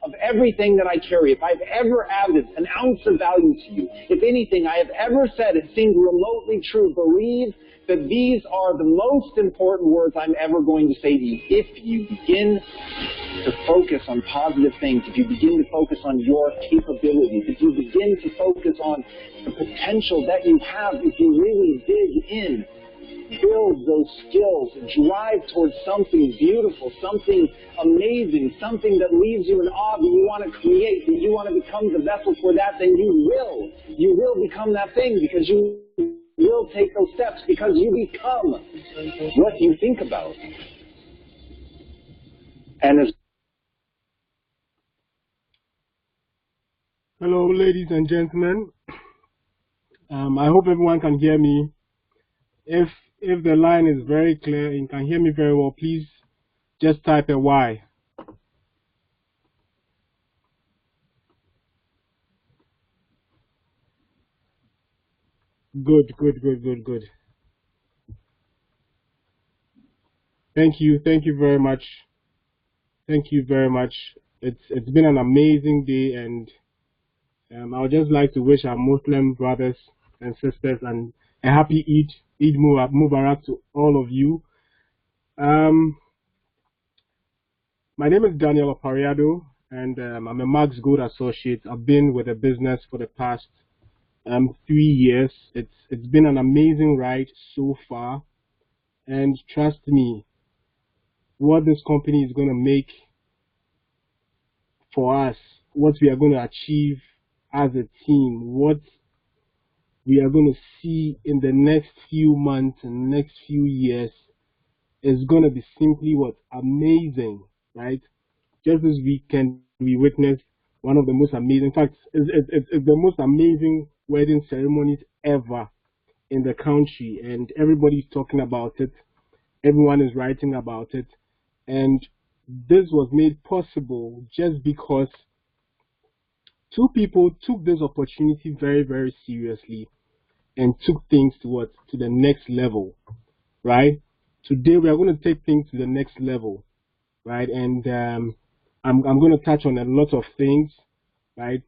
of everything that I carry, if I've ever added an ounce of value to you, if anything I have ever said it seemed remotely true, believe that these are the most important words I'm ever going to say to you. If you begin to focus on positive things, if you begin to focus on your capabilities, if you begin to focus on the potential that you have, if you really dig in, build those skills, drive towards something beautiful, something amazing, something that leaves you in awe, that you want to create, that you want to become the vessel for that, then you will become that thing, because you will take those steps, because you become what you think about. And as Hello, ladies and gentlemen. I hope everyone can hear me. If the line is very clear and you can hear me very well, please just type a Y. Good. Thank you very much. Thank you very much. It's been an amazing day, and I would just like to wish our Muslim brothers and sisters and a happy Eid Mubarak to all of you. My name is Daniel Opare-Addo, and I'm a Max Gold associate. I've been with the business for the past 3 years. It's been an amazing ride so far, and trust me, what this company is going to make for us, what we are going to achieve as a team, what we are going to see in the next few months and next few years is going to be simply what? Amazing, right? Just this weekend, we witnessed one of the most amazing, in fact, it's the most amazing wedding ceremonies ever in the country, and everybody's talking about it. Everyone is writing about it, and this was made possible just because two people took this opportunity very, very seriously and took things to the next level, right? Today we are going to take things to the next level, right? And I'm going to touch on a lot of things, right?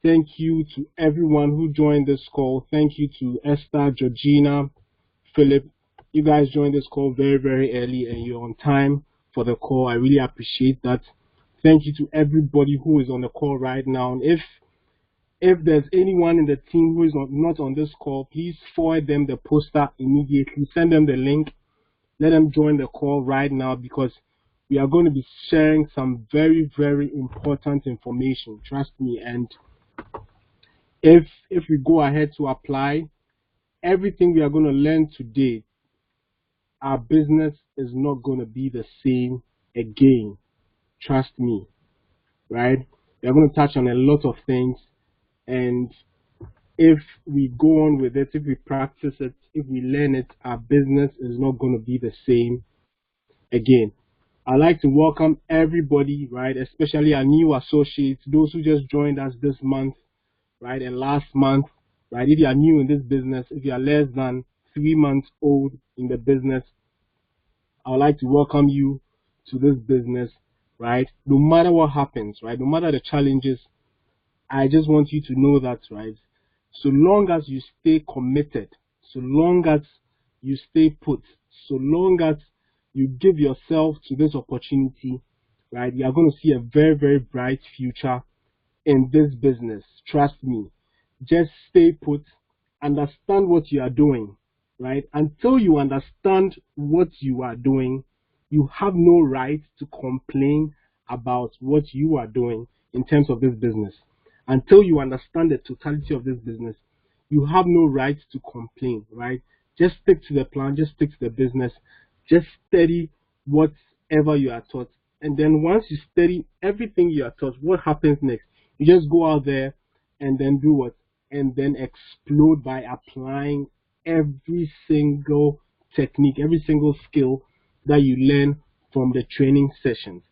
Thank you to everyone who joined this call. Thank you to Esther, Georgina, Philip. You guys joined this call very, very early, and you're on time for the call. I really appreciate that. Thank you to everybody who is on the call right now. And if there's anyone in the team who is not on this call, please forward them the poster immediately. Send them the link. Let them join the call right now, because we are going to be sharing some very, very important information. Trust me. And if we go ahead to apply everything we are going to learn today, our business is not going to be the same again. Trust me, right? We are going to touch on a lot of things, and if we go on with it, if we practice it, if we learn it, our business is not going to be the same again. I'd like to welcome everybody, right, especially our new associates, those who just joined us this month, right, and last month, right? If you are new in this business, if you are less than 3 months old in the business, I would like to welcome you to this business, right? No matter what happens, right, no matter the challenges, I just want you to know that, right, so long as you stay committed, so long as you stay put, so long as you give yourself to this opportunity, right, you are going to see a very, very bright future in this business. Trust me. Just stay put, understand what you are doing, right? Until you understand what you are doing, you have no right to complain about what you are doing in terms of this business. Until you understand the totality of this business, you have no right to complain, right? Just stick to the plan, just stick to the business, just study whatever you are taught. And then once you study everything you are taught, what happens next? You just go out there and then do what? And then explode by applying every single technique, every single skill that you learn from the training sessions.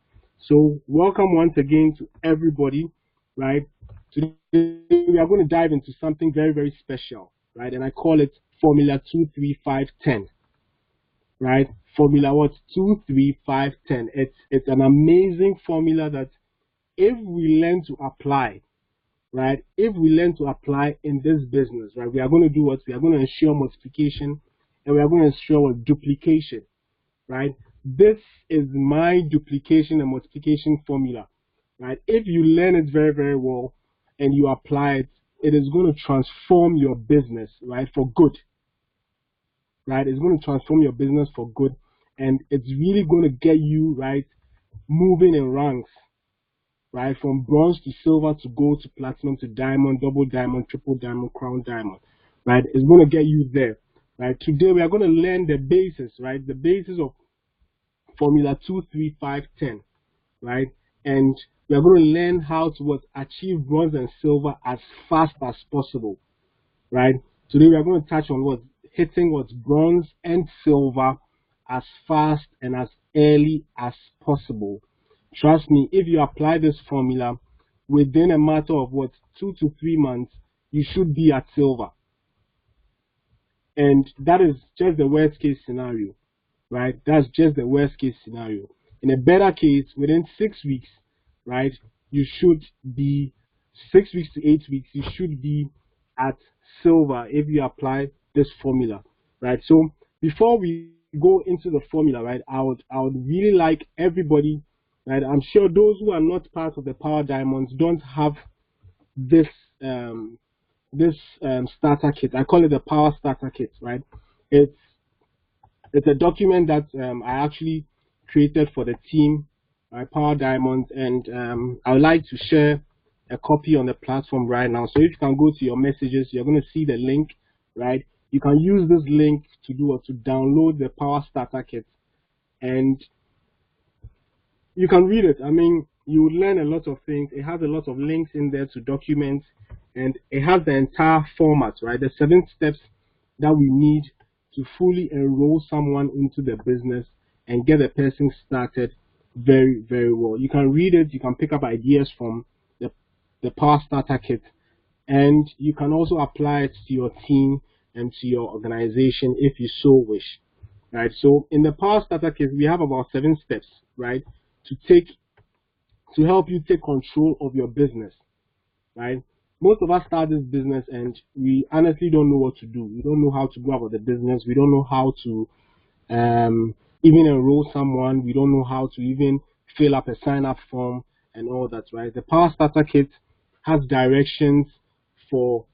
So welcome once again to everybody, right? Today we are going to dive into something very, very special, right? And I call it Formula 23510, right? Formula what? 23510. It's an amazing formula that if we learn to apply, right? If we learn to apply in this business, right, we are going to do what? We are going to ensure multiplication and we are going to ensure what? Duplication, right? This is my duplication and multiplication formula, right? If you learn it very, very well and you apply it, it is going to transform your business, right, for good, right? It's going to transform your business for good, and it's really going to get you, right, moving in ranks, right, from bronze to silver to gold to platinum to diamond, double diamond, triple diamond, crown diamond, right? It's going to get you there, right? Today we are going to learn the basis, right? The basis of formula 2, 3, 5, 10, right? And we are going to learn how to achieve bronze and silver as fast as possible, right? Today we are going to touch on hitting bronze and silver as fast and as early as possible. Trust me, if you apply this formula within a matter of 2 to 3 months, you should be at silver. And that is just the worst case scenario, right? That's just the worst case scenario. In a better case, within 6 weeks, right, you should be 6 weeks to 8 weeks, you should be at silver if you apply this formula, right? So before we go into the formula, right, I would really like everybody, right? I'm sure those who are not part of the Power Diamonds don't have this starter kit. I call it the Power Starter Kit, right? It's a document that I actually created for the team, Power Diamonds, and I would like to share a copy on the platform right now. So if you can go to your messages, you're going to see the link, right? You can use this link to download the Power Starter Kit, and you can read it. I mean, you will learn a lot of things. It has a lot of links in there to documents, and it has the entire format, right? The 7 steps that we need to fully enroll someone into the business and get a person started very, very well. You can read it, you can pick up ideas from the Power Starter Kit, and you can also apply it to your team and to your organization if you so wish, right? So in the Power Starter Kit, we have about 7 steps, right, to help you take control of your business, right? Most of us start this business and we honestly don't know what to do. We don't know how to go about the business. We don't know how to even enroll someone. We don't know how to even fill up a sign-up form and all that, right? The Power Starter Kit has directions for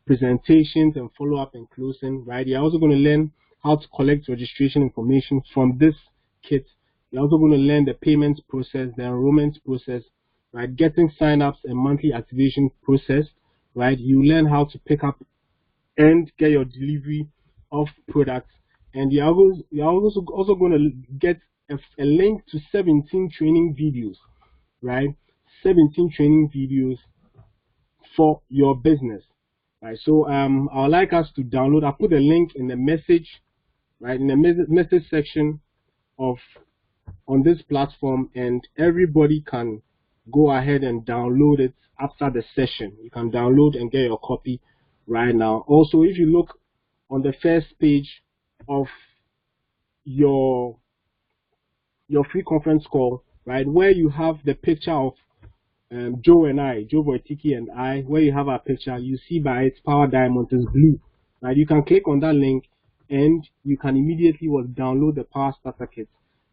presentations and follow-up and closing, right? You're also going to learn how to collect registration information from this kit. You're also going to learn the payments process, the enrollment process, right? Getting sign-ups and monthly activation process, right? You learn how to pick up and get your delivery of products, and you're also going to get a link to 17 training videos, right? 17 training videos for your business, right? So I would like us to download. I'll put a link in the message, right, in the message section on this platform, and everybody can go ahead and download it after the session. You can download and get your copy right now. Also, if you look on the first page of your free conference call, right, where you have the picture of Joe Boitiki and I, where you have our picture, you see by its Power Diamond is blue, right? You can click on that link and you can immediately download the Power Starter Kit,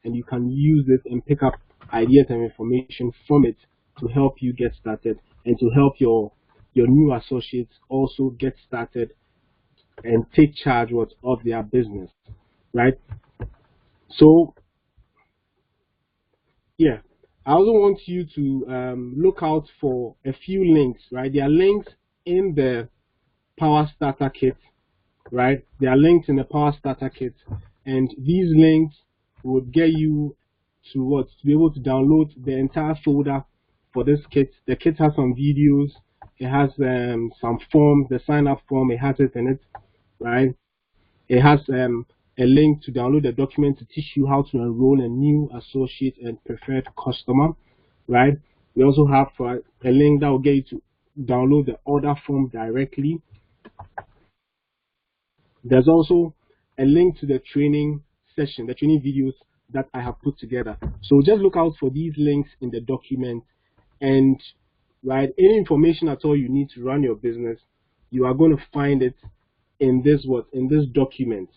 and you can use it and pick up ideas and information from it to help you get started and to help your new associates also get started and take charge of their business, right? So yeah, I also want you to look out for a few links, right? There are links in the Power Starter Kit, right? There are links in the Power Starter Kit, and these links would get you to be able to download the entire folder for this kit. The kit has some videos, it has some forms, the sign up form, it has it in it, right? It has a link to download the document to teach you how to enroll a new associate and preferred customer, right? We also have a link that will get you to download the order form directly. There's also a link to the training session, the training videos that I have put together. So just look out for these links in the document, And right, any information at all you need to run your business, you are going to find it in this document,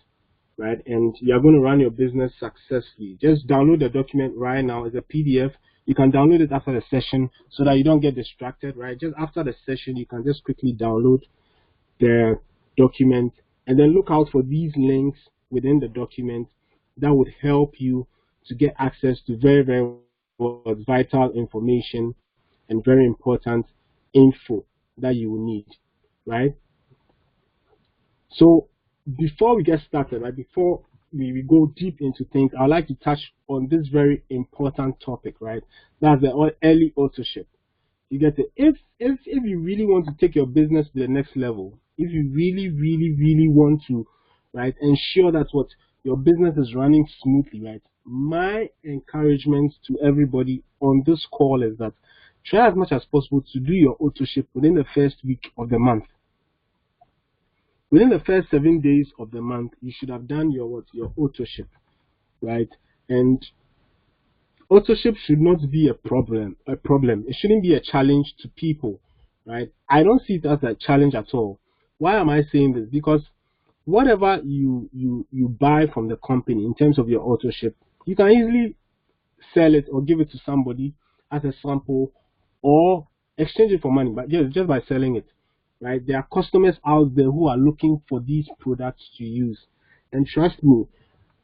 right? And you are going to run your business successfully. Just download the document right now. It's a PDF. You can download it after the session so that you don't get distracted, right? Just after the session, you can just quickly download the document, and then look out for these links within the document that would help you to get access to very, very vital information and very important info that you will need, right? So before we get started, right, before we go deep into things, I'd like to touch on this very important topic, right? That's the early authorship. You get it. If you really want to take your business to the next level, if you really want to, right, ensure that what your business is running smoothly, right, my encouragement to everybody on this call is that try as much as possible to do your authorship within the first week of the month. Within the first 7 days of the month, you should have done your authorship, right? And authorship should not be a problem. It shouldn't be a challenge to people, right? I don't see it as a challenge at all. Why am I saying this? Because whatever you buy from the company in terms of your authorship, you can easily sell it or give it to somebody as a sample or exchange it for money, but just by selling it, right? There are customers out there who are looking for these products to use, and trust me,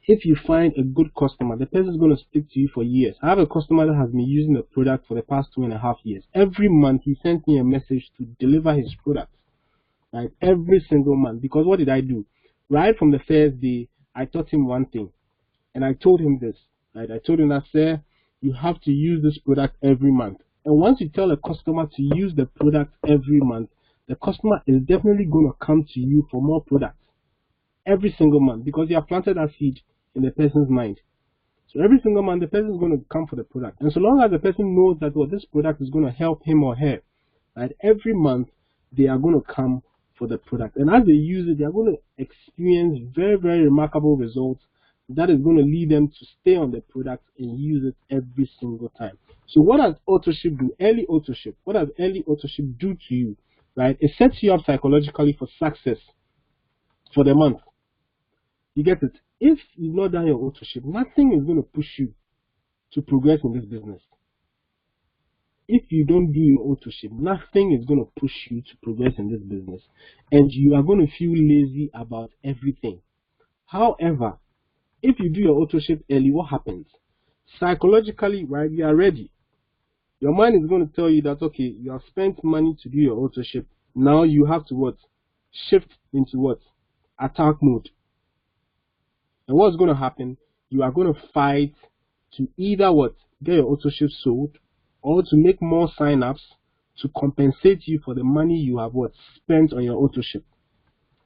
if you find a good customer, the person is going to stick to you for years. I have a customer that has been using the product for the past 2.5 years. Every month he sent me a message to deliver his product, right? Every single month. Because what did I do? Right from the first day, I taught him one thing, and I told him this, right? I told him that, sir, you have to use this product every month. And once you tell a customer to use the product every month, the customer is definitely going to come to you for more products every single month, because you have planted that seed in the person's mind. So every single month, the person is going to come for the product. And so long as the person knows that this product is going to help him or her, right, every month they are going to come for the product. And as they use it, they are going to experience very, very remarkable results that is going to lead them to stay on the product and use it every single time. So what does authorship do? Early authorship. What does early authorship do to you? Right? It sets you up psychologically for success for the month. You get it? If you've not done your authorship, nothing is going to push you to progress in this business. If you don't do your authorship, nothing is going to push you to progress in this business. And you are going to feel lazy about everything. However, if you do your authorship early, what happens? Psychologically, right, you are ready. Your mind is going to tell you that, okay, you have spent money to do your authorship. Now you have to what? Shift into what? Attack mode. And what's going to happen? You are going to fight to either what? Get your authorship sold, or to make more sign-ups to compensate you for the money you have what? Spent on your authorship.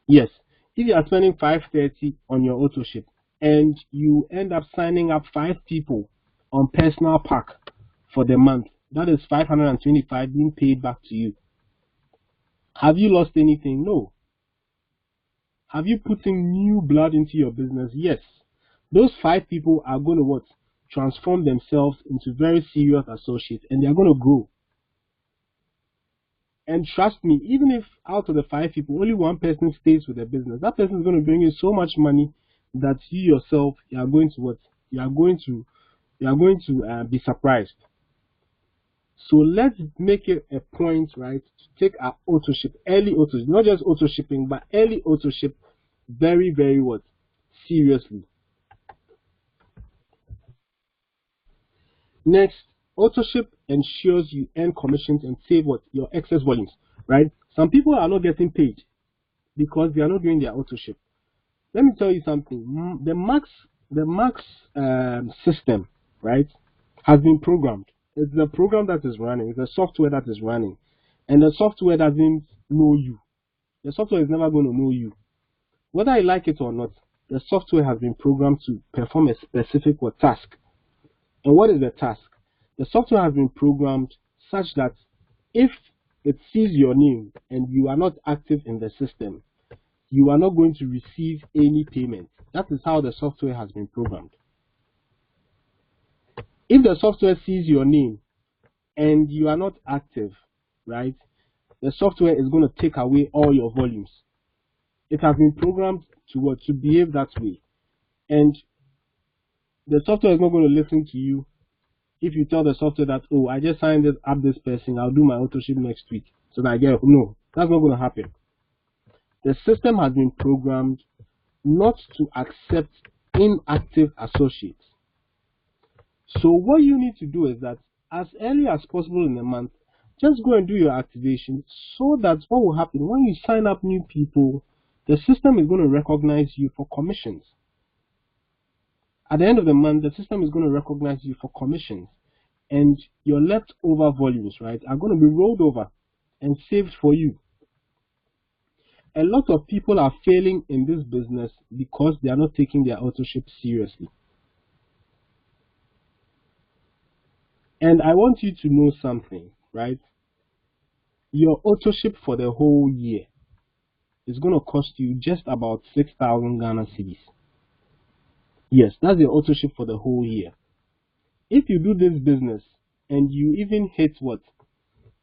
Yes, if you are spending $530 on your authorship and you end up signing up 5 people on personal pack for the month, that is $525 being paid back to you. Have you lost anything? No. Have you put in new blood into your business? Yes. Those 5 people are going to what? Transform themselves into very serious associates, and they are going to grow. And trust me, even if out of the 5 people, only 1 person stays with the business, that person is going to bring you so much money that you yourself, you are going to what? You are going to be surprised. So let's make it a point, right, to take our authorship, early authorship, not just authorshiping, but early authorship very, very what? Seriously. Next, authorship ensures you earn commissions and save what? Your excess volumes, right? Some people are not getting paid because they are not doing their authorship. Let me tell you something. The Max system, right, has been programmed. It's the program that is running. It's the software that is running. And the software doesn't know you. The software is never going to know you. Whether I like it or not, the software has been programmed to perform a specific task. And what is the task? The software has been programmed such that if it sees your name and you are not active in the system, you are not going to receive any payment. That is how the software has been programmed. If the software sees your name and you are not active, right, the software is going to take away all your volumes. It has been programmed to what? To behave that way. And the software is not going to listen to you if you tell the software that, oh, I just signed up this person, I'll do my auto ship next week. So that I get, no, that's not going to happen. The system has been programmed not to accept inactive associates. So what you need to do is that as early as possible in the month, just go and do your activation, so that what will happen when you sign up new people, the system is going to recognize you for commissions. At the end of the month, the system is going to recognize you for commissions, and your leftover volumes, right, are going to be rolled over and saved for you. A lot of people are failing in this business because they are not taking their auto ship seriously. And I want you to know something, right? Your auto ship for the whole year is going to cost you just about 6,000 Ghana cedis. Yes, that's your auto ship for the whole year. If you do this business and you even hit what?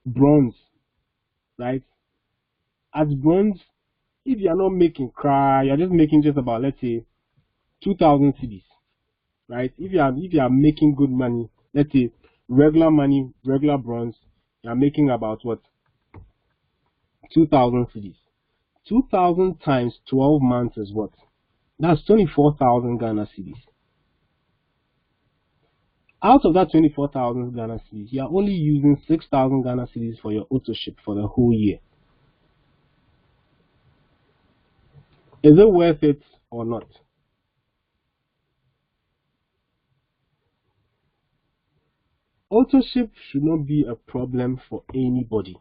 Bronze, right? At bronze, if you are not making cry, you're just making just about, let's say, 2,000 cedis, right? If you are making good money, let's say regular money, regular bronze, you are making about what? 2,000 cedis. 2,000 times 12 months is what? That's 24,000 Ghana cedis. Out of that 24,000 Ghana cedis, you are only using 6,000 Ghana cedis for your auto ship for the whole year. Is it worth it or not? Auto ship should not be a problem for anybody.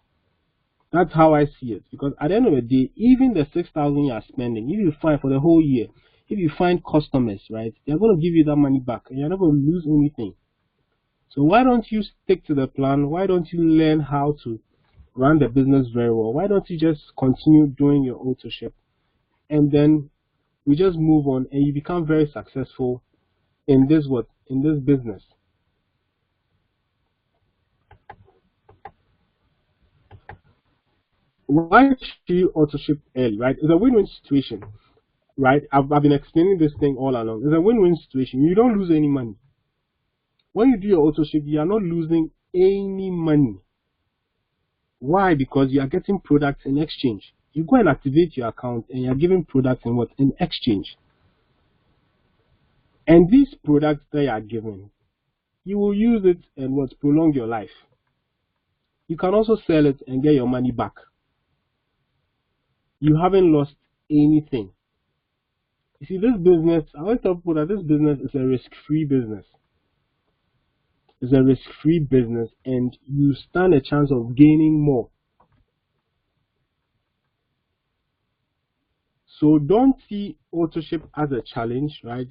That's how I see it. Because at the end of the day, even the 6,000 you are spending, if you find for the whole year, if you find customers, right, they're going to give you that money back and you're not going to lose anything. So why don't you stick to the plan? Why don't you learn how to run the business very well? Why don't you just continue doing your auto ship, and then we just move on and you become very successful in this business. Why should you auto ship early, right? It's a win-win situation, right? I've been explaining this thing all along. It's a win-win situation. You don't lose any money. When you do your auto ship, you are not losing any money. Why? Because you are getting products in exchange. You go and activate your account and you are giving products in what? In exchange. And these products that you are given, you will use it and what? Prolong your life. You can also sell it and get your money back. You haven't lost anything. You see, this business, I always tell people that this business is a risk-free business. It's a risk-free business, and you stand a chance of gaining more. So don't see auto ship as a challenge, right?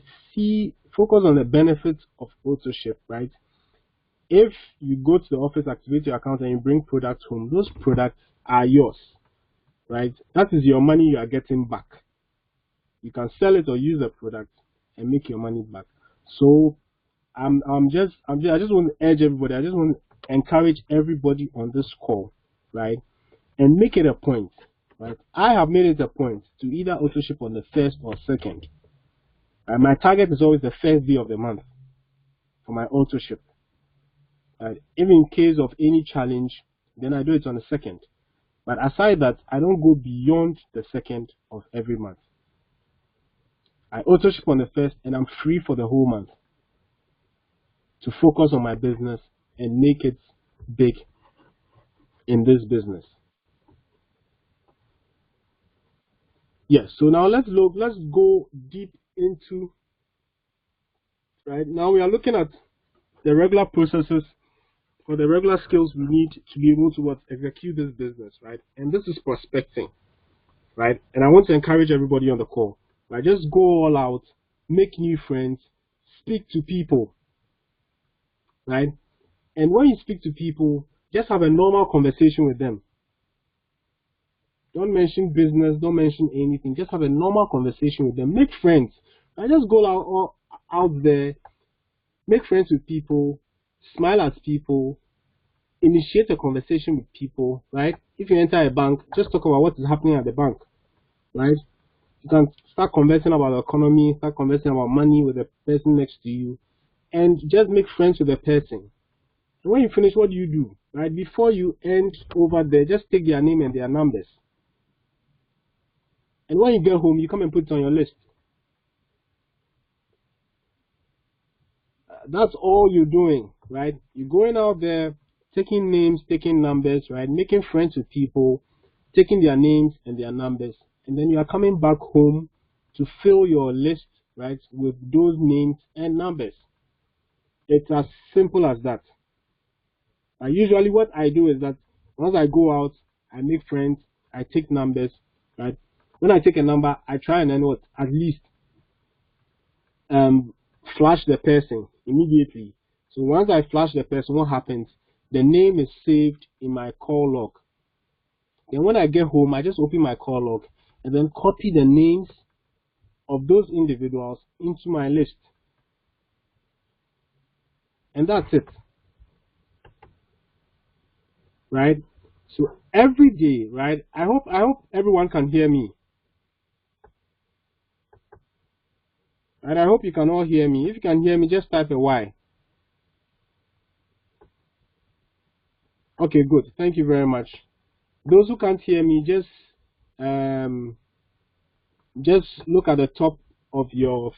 Focus on the benefits of auto ship, right? If you go to the office, activate your account, and you bring products home, those products are yours, right? That is your money you are getting back. You can sell it or use the product and make your money back. So I just want to urge everybody. I just want to encourage everybody on this call, right? And make it a point, right? I have made it a point to either auto ship on the 1st or 2nd. My target is always the 1st day of the month for my auto ship. Even in case of any challenge, then I do it on the 2nd. But aside that, I don't go beyond the 2nd of every month. I auto ship on the 1st and I'm free for the whole month to focus on my business and make it big in this business. Yes, so now let's go deep into, right, now we are looking at the regular processes or the regular skills we need to be able to execute this business, right? And this is prospecting, right? And I want to encourage everybody on the call, right? Just go all out, make new friends, speak to people, right? And when you speak to people, just have a normal conversation with them. Don't mention business, don't mention anything. Just have a normal conversation with them. Make friends. I just go out there, make friends with people, smile at people, initiate a conversation with people, right? If you enter a bank, just talk about what is happening at the bank, right? You can start conversing about the economy, start conversing about money with the person next to you, and just make friends with the person. And when you finish, what do? Right? Before you end over there, just take their name and their numbers. And when you get home, you come and put it on your list. That's all you're doing, right? You're going out there, taking names, taking numbers, right? Making friends with people, taking their names and their numbers. And then you are coming back home to fill your list, right, with those names and numbers. It's as simple as that. Usually what I do is that once I go out, I make friends, I take numbers, right? When I take a number, I try and then what? At least flash the person immediately. So once I flash the person, what happens? The name is saved in my call log. Then when I get home, I just open my call log and then copy the names of those individuals into my list. And that's it. Right? So every day, right? I hope everyone can hear me. And I hope you can all hear me. If you can hear me, just type a Y. Okay, good. Thank you very much. Those who can't hear me, just look at the top of your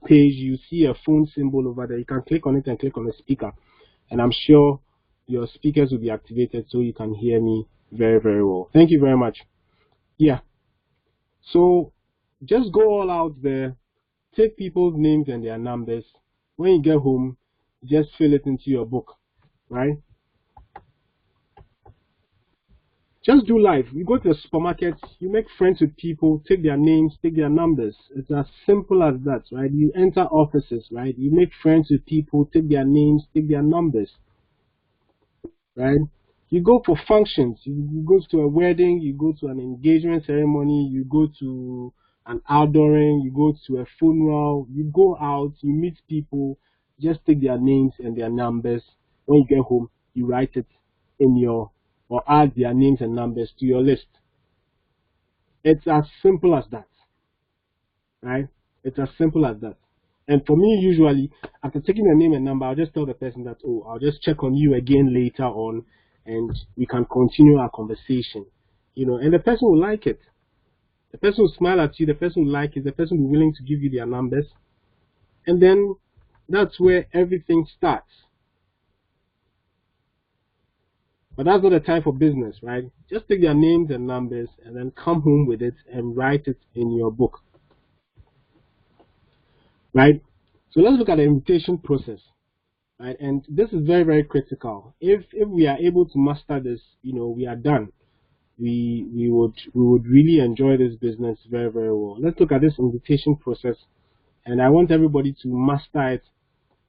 page. You see a phone symbol over there. You can click on it and click on the speaker, and I'm sure your speakers will be activated so you can hear me very, very well. Thank you very much. Yeah. So just go all out there, take people's names and their numbers. When you get home, just fill it into your book, right? Just do life. You go to the supermarket, you make friends with people, take their names, take their numbers. It's as simple as that, right? You enter offices, right? You make friends with people, take their names, take their numbers, right? You go for functions. You go to a wedding, you go to an engagement ceremony, you go to an outdooring, you go to a funeral, you go out, you meet people, just take their names and their numbers. When you get home, you write it in your, or add their names and numbers to your list. It's as simple as that, right? It's as simple as that. And for me, usually, after taking the name and number, I'll just tell the person that, oh, I'll just check on you again later on, and we can continue our conversation, you know, and the person will like it. The person will smile at you, the person will like it, the person will be willing to give you their numbers, and then that's where everything starts. But that's not the time for business, right? Just take their names and numbers and then come home with it and write it in your book, right? So let's look at the invitation process, right? And this is very, very critical. If we are able to master this, you know, we are done. We would really enjoy this business very, very well. Let's look at this invitation process, and I want everybody to master it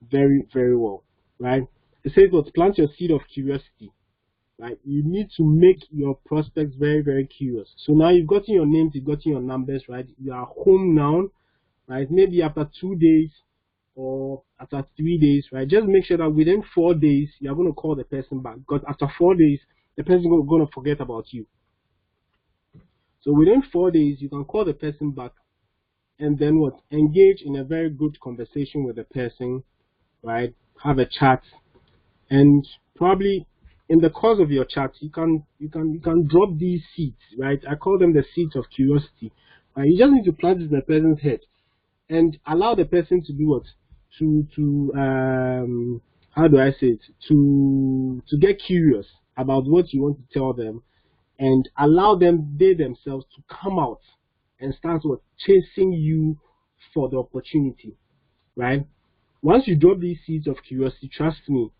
very, very well, right? It says, "What? Plant your seed of curiosity." Right? You need to make your prospects very, very curious. So now you've gotten your names, you've gotten your numbers, right? You are home now, right? Maybe after 2 days or after 3 days, right? Just make sure that within 4 days, you're going to call the person back. Because after 4 days, the person is going to forget about you. So within 4 days, you can call the person back and then what? Engage in a very good conversation with the person, right? Have a chat, and probably in the course of your chat, you can drop these seeds, right? I call them the seeds of curiosity. You just need to plant it in the person's head and allow the person to do what? How do I say it? To get curious about what you want to tell them, and allow them, they themselves, to come out and start what? Chasing you for the opportunity, right? Once you drop these seeds of curiosity, trust me,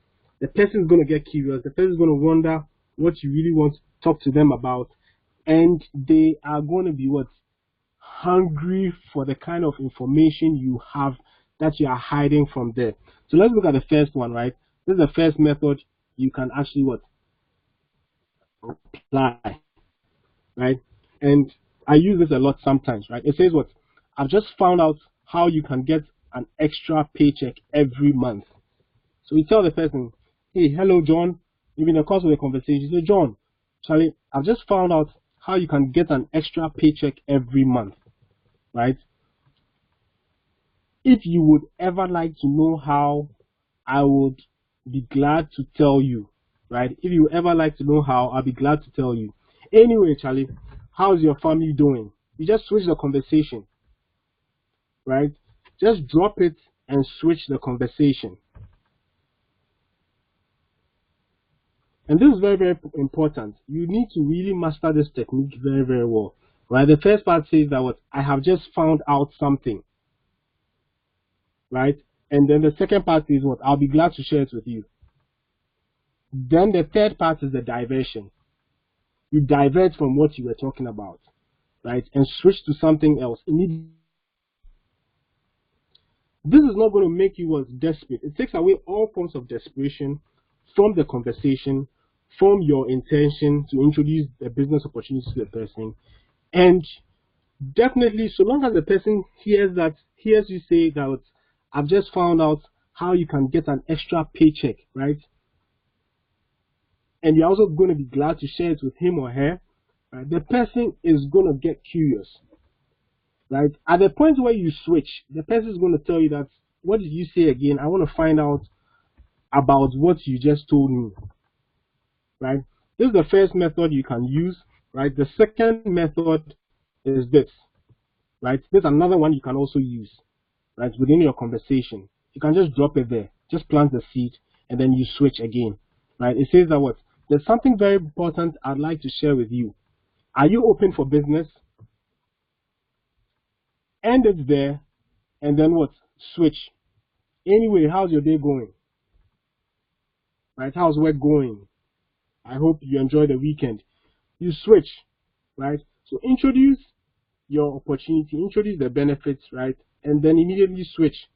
the person is going to get curious. The person is going to wonder what you really want to talk to them about, and they are going to be what? Hungry for the kind of information you have that you are hiding from there. So let's look at the first one, right? This is the first method you can actually what? Apply, right? And I use this a lot sometimes, right? It says what? I've just found out how you can get an extra paycheck every month. So you tell the person, hey, hello, John. maybe in the course of the conversation, you say, John, Charlie, I've just found out how you can get an extra paycheck every month, right? If you would ever like to know how, I would be glad to tell you, right? If you ever like to know how, I'll be glad to tell you. Anyway, Charlie, how's your family doing? You just switch the conversation, right? Just drop it and switch the conversation. And this is very, very important. You need to really master this technique very, very well, right? The first part says that what I have just found out something, right? And then the second part is what I'll be glad to share it with you. Then the third part is the diversion. You divert from what you were talking about, right? And switch to something else immediately. This is not going to make you desperate. It takes away all forms of desperation from the conversation, from your intention to introduce the business opportunity to the person. And definitely, so long as the person hears you say that I've just found out how you can get an extra paycheck, right? And you're also going to be glad to share it with him or her, right? The person is going to get curious, right? At the point where you switch, the person is going to tell you that, what did you say again? I want to find out about what you just told me, right? This is the first method you can use, right? The second method is this, right? There's another one you can also use, right? Within your conversation, you can just drop it there, just plant the seed, and then you switch again, right? It says that what? There's something very important I'd like to share with you. Are you open for business? End it there, and then what? Switch. Anyway, how's your day going? Right? How's work going? I hope you enjoy the weekend. You switch, right? So introduce your opportunity, introduce the benefits, right? And then immediately switch.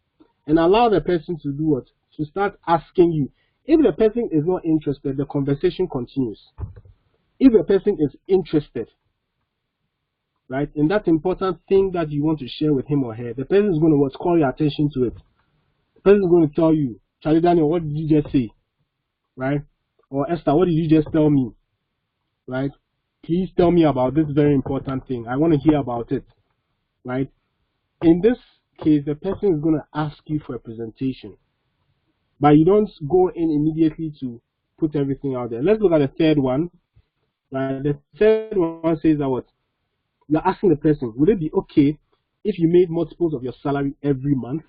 And allow the person to do what? To start asking you. If the person is not interested, the conversation continues. If the person is interested, right, in that important thing that you want to share with him or her, the person is going to call your attention to it. The person is going to tell you, Charlie Daniel, what did you just say? Right? Or Esther, what did you just tell me? Right? Please tell me about this very important thing. I want to hear about it. Right? In this case, the person is going to ask you for a presentation. But you don't go in immediately to put everything out there. Let's look at the third one. Right? The third one says that what? You're asking the person, would it be okay if you made multiples of your salary every month?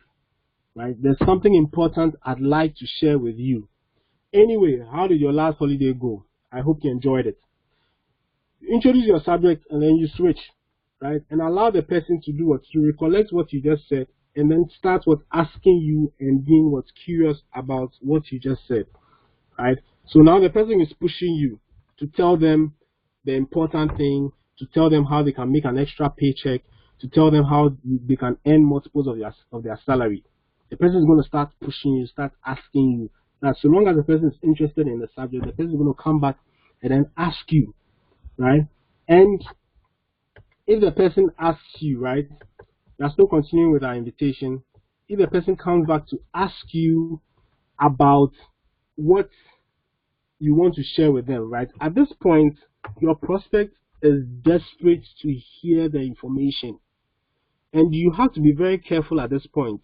Right? There's something important I'd like to share with you. Anyway, how did your last holiday go? I hope you enjoyed it. Introduce your subject and then you switch, right? And allow the person to do what? To recollect what you just said and then start asking you and being curious about what you just said, right? So now the person is pushing you to tell them the important thing, to tell them how they can make an extra paycheck, to tell them how they can earn multiples of their salary. The person is going to start pushing you, start asking you. That so long as the person is interested in the subject, the person is going to come back and then ask you, right? And if the person asks you, right, we are still continuing with our invitation. If the person comes back to ask you about what you want to share with them, right, at this point, your prospect is desperate to hear the information. And you have to be very careful at this point.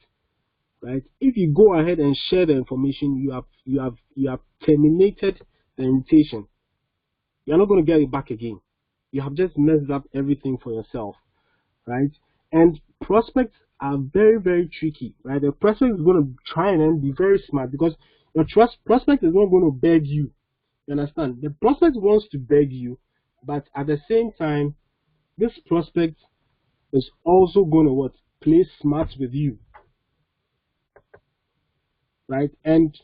Right? If you go ahead and share the information, you have terminated the invitation. You're not going to get it back again. You have just messed up everything for yourself, right? And prospects are very, very tricky, right? The prospect is going to try and then be very smart because your prospect is not going to beg you. You understand? The prospect wants to beg you, but at the same time, this prospect is also going to play smart with you. Right? And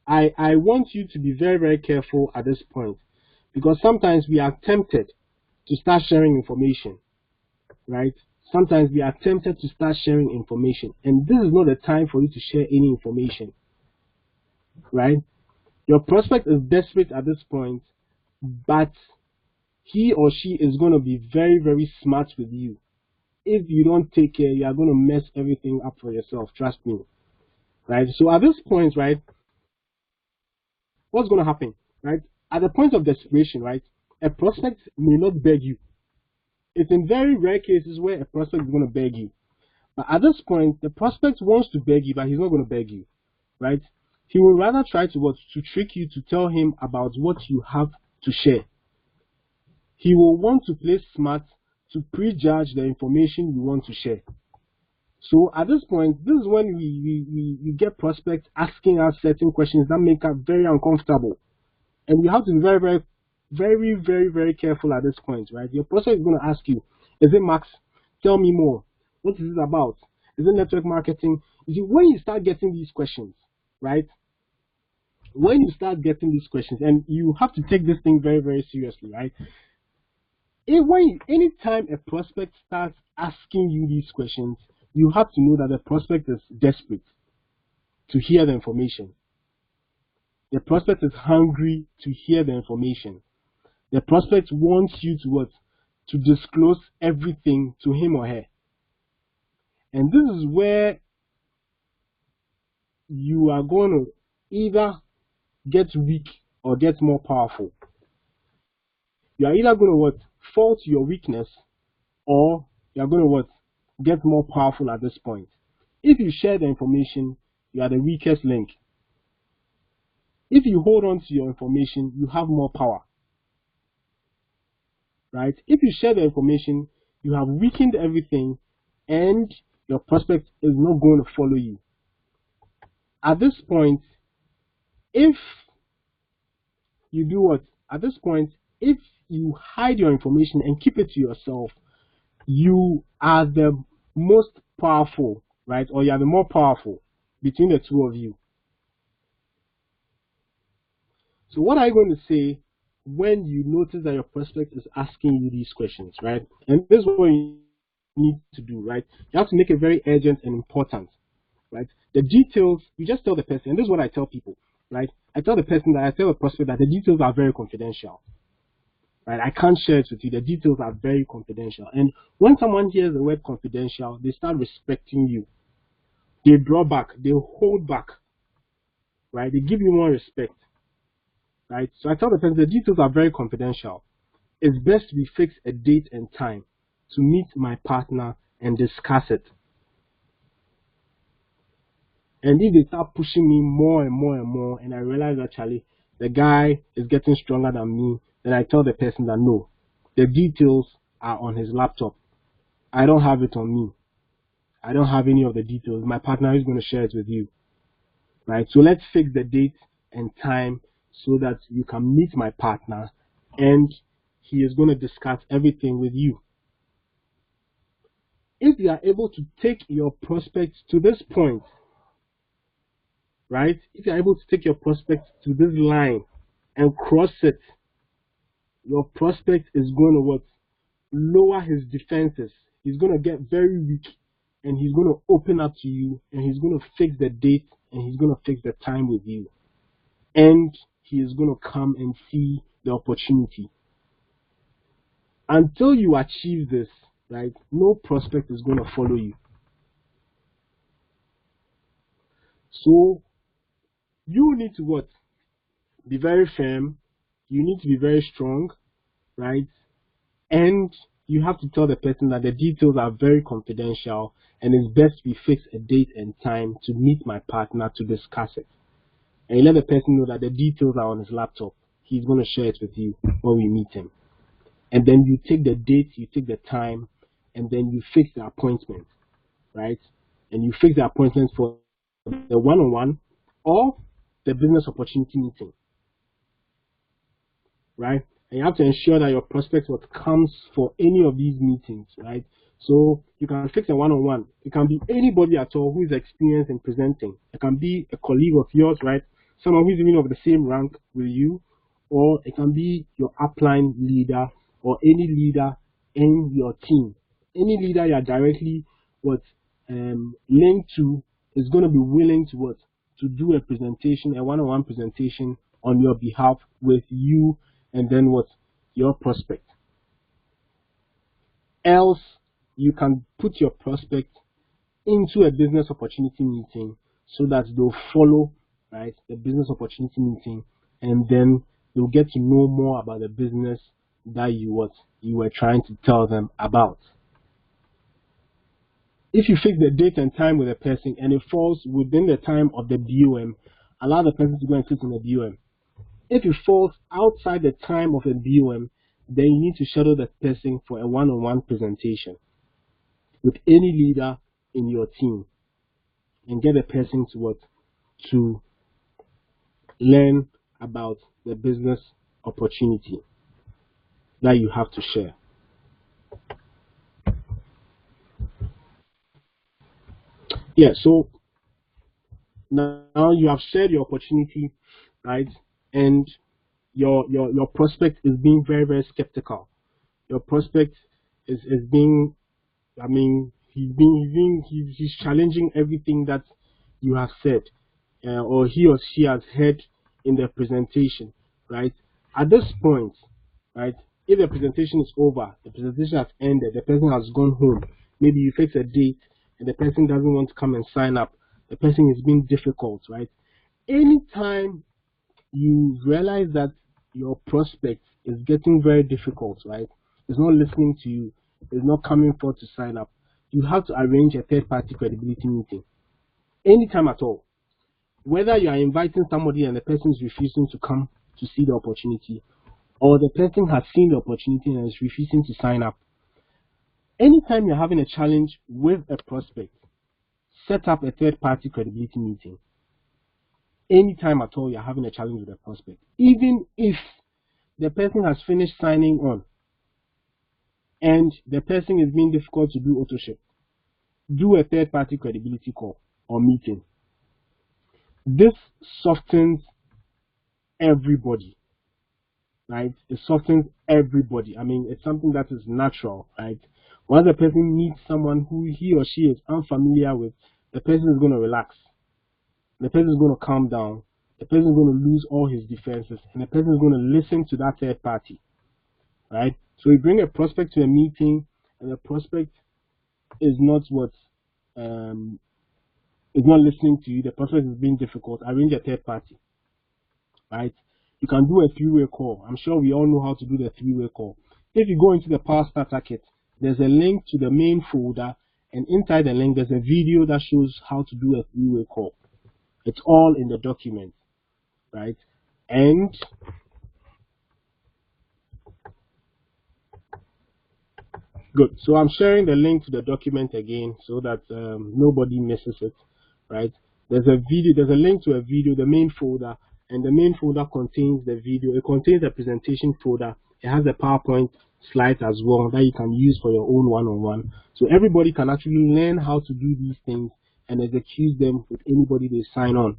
I want you to be very, very careful at this point because sometimes we are tempted to start sharing information, right? Sometimes we are tempted to start sharing information, and this is not the time for you to share any information, right? Your prospect is desperate at this point, but he or she is going to be very, very smart with you. If you don't take care, you are going to mess everything up for yourself, trust me, right? So at this point, right, what's going to happen, right? At the point of desperation, right, a prospect may not beg you. It's in very rare cases where a prospect is going to beg you. But at this point, the prospect wants to beg you, but he's not going to beg you, right? He will rather try to what? To trick you to tell him about what you have to share. He will want to play smart to prejudge the information you want to share. So at this point, this is when we get prospects asking us certain questions that make us very uncomfortable. And you have to be very careful at this point, right? Your prospect is going to ask you, is it Max? Tell me more. What is this about? Is it network marketing? You see, when you start getting these questions, right? When you start getting these questions, and you have to take this thing very seriously, right? Anytime a prospect starts asking you these questions, you have to know that the prospect is desperate to hear the information. The prospect is hungry to hear the information. The prospect wants you to what? To disclose everything to him or her. And this is where you are going to either get weak or get more powerful. You are either going to what? Fall to your weakness, or you are going to what? Get more powerful at this point. If you share the information, you are the weakest link. If you hold on to your information, you have more power. Right? If you share the information, you have weakened everything, and your prospect is not going to follow you. At this point, if you do what? At this point, if you hide your information and keep it to yourself, you are the most powerful, right? Or you are the more powerful between the two of you. So what are you going to say when you notice that your prospect is asking you these questions, right? And this is what you need to do, right? You have to make it very urgent and important, right? The details, you just tell the person, and this is what I tell people, right? I tell the prospect that the details are very confidential, right? I can't share it with you. The details are very confidential. And when someone hears the word confidential, they start respecting you. They draw back, they hold back, right? They give you more respect. Right? So I tell the person the details are very confidential. It's best we fix a date and time to meet my partner and discuss it. And if they start pushing me more and more, and I realize actually the guy is getting stronger than me, then I tell the person that no, the details are on his laptop. I don't have it on me. I don't have any of the details. My partner is going to share it with you. Right? So let's fix the date and time so that you can meet my partner and he is going to discuss everything with you. If you are able to take your prospect to this point, right? If you are able to take your prospect to this line and cross it, your prospect is going to what? Lower his defenses. He's going to get very weak, and he's going to open up to you, and he's going to fix the date, and he's going to fix the time with you. And he is going to come and see the opportunity. Until you achieve this, right, no prospect is going to follow you. So you need to what? Be very firm. You need to be very strong, right? And you have to tell the person that the details are very confidential, and it's best we fix a date and time to meet my partner to discuss it. And you let the person know that the details are on his laptop. He's going to share it with you when we meet him. And then you take the date, you take the time, and then you fix the appointment, right? And you fix the appointment for the one-on-one or the business opportunity meeting, right? And you have to ensure that your prospect what comes for any of these meetings, right? So you can fix a one-on-one. It can be anybody at all who is experienced in presenting. It can be a colleague of yours, right? Someone who's even of the same rank with you, or it can be your upline leader or any leader in your team. Any leader you are directly linked to is going to be willing to to do a presentation, a one-on-one presentation on your behalf with you and then your prospect. Else, you can put your prospect into a business opportunity meeting so that they'll follow, right, the business opportunity meeting and then they'll get to know more about the business that you were trying to tell them about. If you fix the date and time with a person and it falls within the time of the BOM, allow the person to go and sit in the BOM. If it falls outside the time of a BOM, then you need to schedule the person for a one-on-one presentation with any leader in your team and get the person to learn about the business opportunity that you have to share. Yeah, so now you have shared your opportunity, right? And your prospect is being very, very skeptical. Your prospect is being, I mean, he's challenging everything that you have said, or he or she has heard in the presentation, right? At this point, right, if the presentation is over, the presentation has ended, the person has gone home, maybe you fix a date and the person doesn't want to come and sign up, the person is being difficult, right? Anytime you realize that your prospect is getting very difficult, right? It's not listening to you, it's not coming forward to sign up, you have to arrange a third-party credibility meeting anytime at all. Whether you are inviting somebody and the person is refusing to come to see the opportunity, or the person has seen the opportunity and is refusing to sign up. Anytime you're having a challenge with a prospect, set up a third-party credibility meeting. Anytime at all you're having a challenge with a prospect, even if the person has finished signing on and the person is being difficult to do auto-ship, do a third-party credibility call or meeting. This softens everybody, right? It softens everybody. I mean, it's something that is natural, right? Once the person meets someone who he or she is unfamiliar with, the person is going to relax. The person is going to calm down. The person is going to lose all his defenses, and the person is going to listen to that third party, right? So you bring a prospect to a meeting, and the prospect is not is not listening to you. The prospect is being difficult. Arrange a third party, right? You can do a three-way call. I'm sure we all know how to do the three-way call. If you go into the Power Starter Kit, there's a link to the main folder, and inside the link there's a video that shows how to do a three-way call. It's all in the document, right? And good. So I'm sharing the link to the document again so that nobody misses it, right? There's a video, there's a link to a video, the main folder, and the main folder contains the video. It contains a presentation folder. It has a PowerPoint slides as well that you can use for your own one-on-one. So everybody can actually learn how to do these things and execute them with anybody they sign on,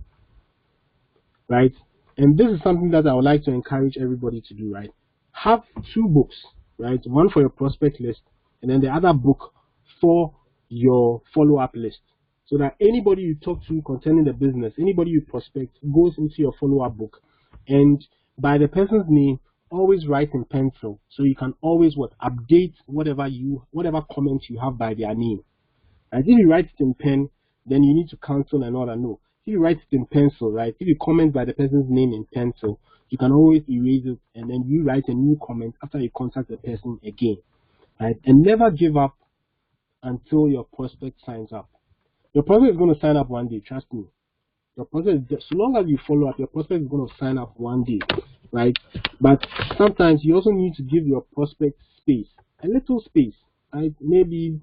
right? And this is something that I would like to encourage everybody to do, right? Have two books, right? One for your prospect list and then the other book for your follow-up list, so that anybody you talk to concerning the business, anybody you prospect, goes into your follow-up book, and by the person's name, always write in pencil, so you can always update whatever comments you have by their name. And if you write it in pen, then you need to cancel and all that. No, if you write it in pencil, right? If you comment by the person's name in pencil, you can always erase it and then you write a new comment after you contact the person again, right? And never give up until your prospect signs up. Your prospect is going to sign up one day, trust me. Your prospect, so long as you follow up, your prospect is going to sign up one day, right? But sometimes you also need to give your prospect space, a little space, right? Maybe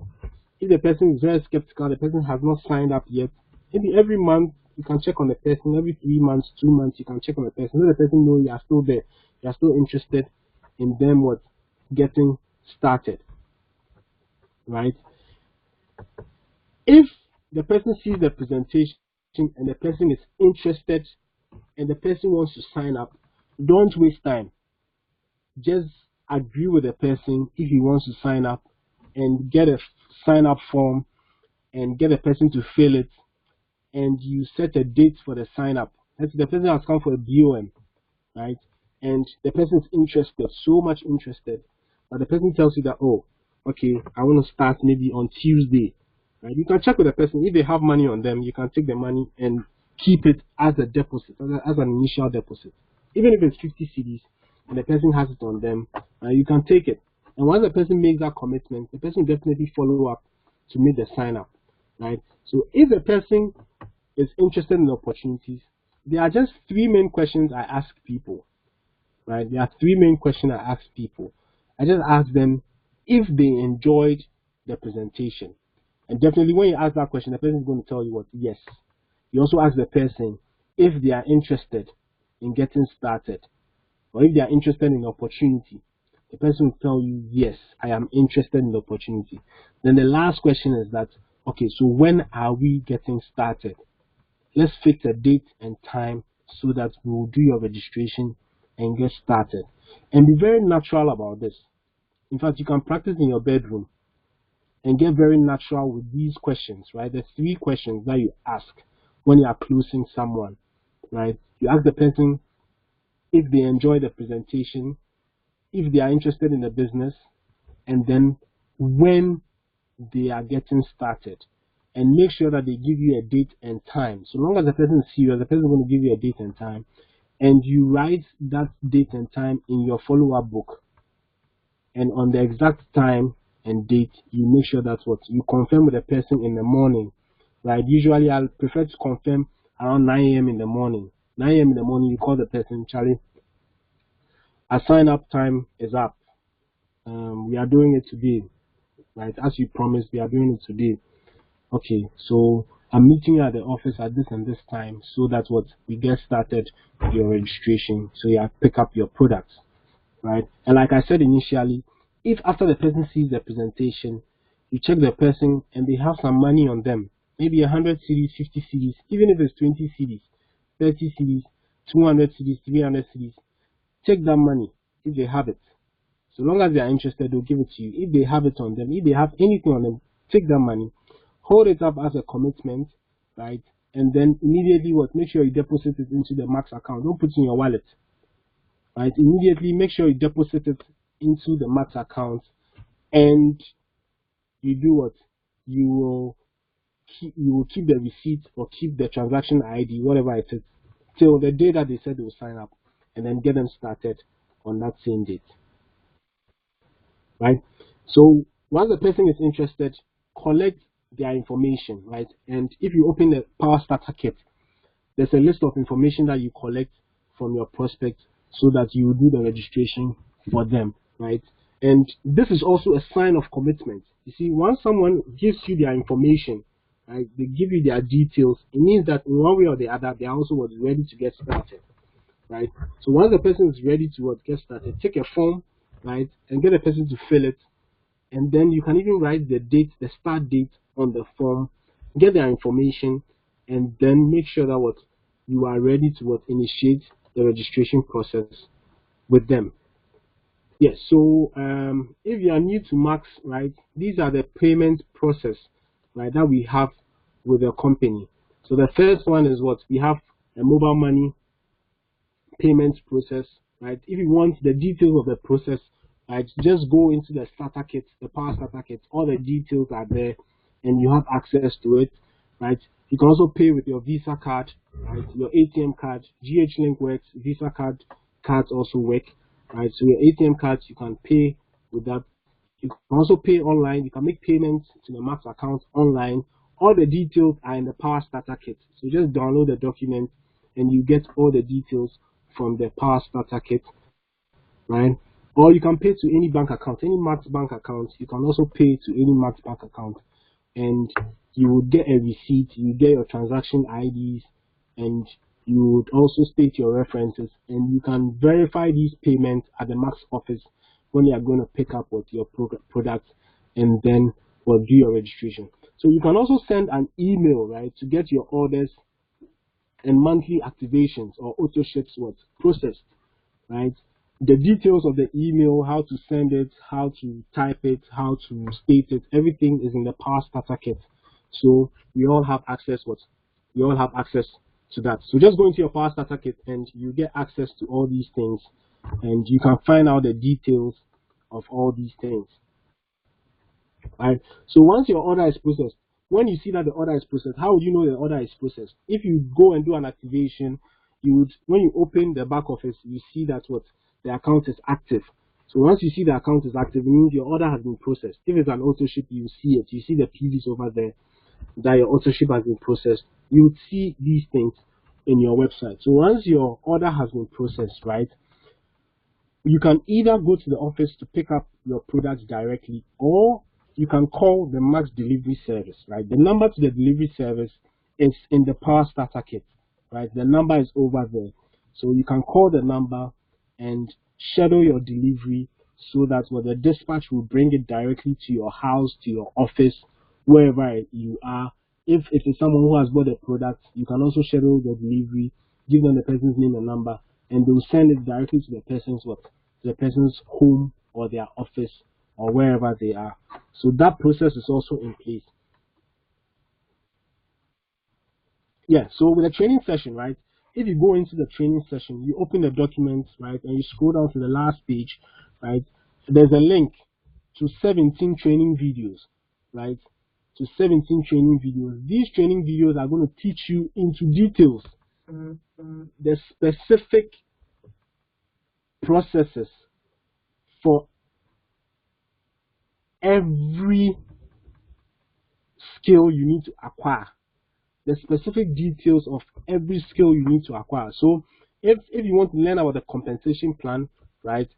if the person is very skeptical, the person has not signed up yet, maybe every month you can check on the person, every 3 months, 2 months, you can check on the person, let the person know you are still there, you are still interested in them getting started, right? If the person sees the presentation and the person is interested and the person wants to sign up, don't waste time. Just agree with the person if he wants to sign up and get a sign up form and get the person to fill it, and you set a date for the sign up. That's the person has come for a BOM, right? And the person is interested, so much interested, but the person tells you that, oh, okay, I want to start maybe on Tuesday, right? You can check with the person. If they have money on them, you can take the money and keep it as a deposit, as an initial deposit, Even if it's 50 CDs and the person has it on them, you can take it. And once the person makes that commitment, the person will definitely follow up to make the sign up, right? So if the person is interested in opportunities, there are just three main questions I ask people, right? There are three main questions I ask people. I just ask them if they enjoyed the presentation. And definitely when you ask that question, the person is going to tell you what, yes. You also ask the person if they are interested in getting started, or if they are interested in the opportunity. The person will tell you, yes, I am interested in the opportunity. Then the last question is that, okay, so when are we getting started? Let's fix a date and time so that we will do your registration and get started. And be very natural about this. In fact, you can practice in your bedroom and get very natural with these questions, right? The three questions that you ask when you are closing someone, right? You ask the person if they enjoy the presentation, if they are interested in the business, and then when they are getting started. And make sure that they give you a date and time. So long as the person is serious, the person is going to give you a date and time. And you write that date and time in your follow-up book. And on the exact time and date, you make sure that's what you confirm with the person in the morning, right? Usually, I prefer to confirm around 9 a.m. in the morning. 9 a.m. in the morning, you call the person, Charlie, our sign-up time is up. We are doing it today, right? As you promised, we are doing it today. Okay, so I'm meeting you at the office at this and this time so that what we get started with your registration, so you pick up your products, right? And like I said initially, if after the person sees the presentation, you check the person and they have some money on them, maybe 100 CDs, 50 CDs, even if it's 20 CDs, 30 CDs, 200 CDs, 300 CDs, take that money if they have it. So long as they are interested, they'll give it to you. If they have it on them, if they have anything on them, take that money, hold it up as a commitment, right? And then immediately make sure you deposit it into the Max account. Don't put it in your wallet, right? Immediately make sure you deposit it into the Max account, and you do what? You will keep the receipt or keep the transaction ID, whatever it is, till the day that they said they will sign up, and then get them started on that same date. Right? So once the person is interested, collect their information, right? And if you open the Power Starter Kit, there's a list of information that you collect from your prospect so that you do the registration for them, right? And this is also a sign of commitment. You see, once someone gives you their information, right, they give you their details, it means that in one way or the other, they are also ready to get started, right? So once the person is ready to get started, take a form, right, and get a person to fill it, and then you can even write the date, the start date on the form, get their information, and then make sure that you are ready to initiate the registration process with them. Yes, so if you are new to Max, right, these are the payment process, right, that we have with the company. So the first one is we have a mobile money payment process, right? If you want the details of the process, right, just go into the starter kit, the Power Starter Kit. All the details are there, and you have access to it, right? You can also pay with your Visa card, right? Your ATM card, GH Link works, Visa cards also work, right? So your ATM cards, you can pay with that. You can also pay online. You can make payments to the Max account online. All the details are in the Power Starter Kit. So just download the document, and you get all the details from the Power Starter Kit, right? Or you can pay to any bank account, any Max bank account. You can also pay to any Max bank account, and you would get a receipt. You get your transaction IDs, and you would also state your references, and you can verify these payments at the Max office when you are going to pick up with your product, and then do your registration. So you can also send an email, right, to get your orders and monthly activations or auto ships processed, right? The details of the email, how to send it, how to type it, how to state it, everything is in the Power Starter Kit. So we all have access to that. So just go into your Power Starter Kit and you get access to all these things, and you can find out the details of all these things. Right? So once your order is processed, when you see that the order is processed, how would you know the order is processed? If you go and do an activation, when you open the back office, you see that what the account is active. So once you see the account is active, it means your order has been processed. If it's an auto ship, you see it. You see the PVs over there that your auto ship has been processed. You would see these things in your website. So once your order has been processed, right, you can either go to the office to pick up your products directly, or you can call the Max delivery service, right? The number to the delivery service is in the Power Starter Kit, right? The number is over there. So you can call the number and schedule your delivery so that the dispatch will bring it directly to your house, to your office, wherever you are. If it is someone who has bought a product, you can also schedule the delivery, give them the person's name and number, and they will send it directly to the person's home or their office or wherever they are. So that process is also in place. Yeah, so with a training session, right, if you go into the training session, you open the documents, right, and you scroll down to the last page, right, there's a link to 17 training videos, right, to 17 training videos. These training videos are going to teach you into details the specific processes for every skill you need to acquire, the specific details of every skill you need to acquire. So if you want to learn about the compensation plan, right,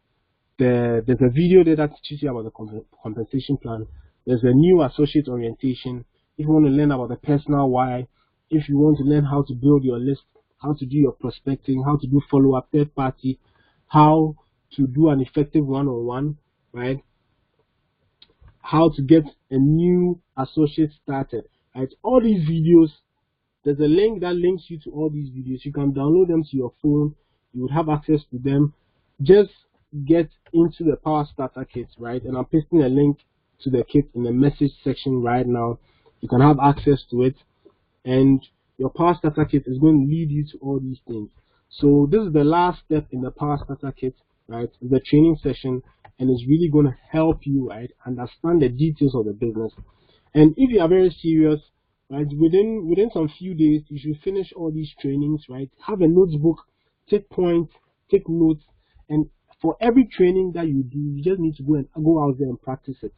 there's a video there that teaches you about the compensation plan. There's a new associate orientation. If you want to learn about the personal why, if you want to learn how to build your list, how to do your prospecting, how to do follow-up, third party, how to do an effective one-on-one, right, how to get a new associate started, right, all these videos, there's a link that links you to all these videos. You can download them to your phone. You would have access to them. Just get into the Power Starter Kit, right? And I'm pasting a link to the kit in the message section right now. You can have access to it. And your Power Starter Kit is going to lead you to all these things. So this is the last step in the Power Starter Kit, right? The training session, and it's really going to help you, right, understand the details of the business. And if you are very serious, right, within some few days, you should finish all these trainings, right? Have a notebook, take points, take notes, and for every training that you do, you just need to go out there and practice it,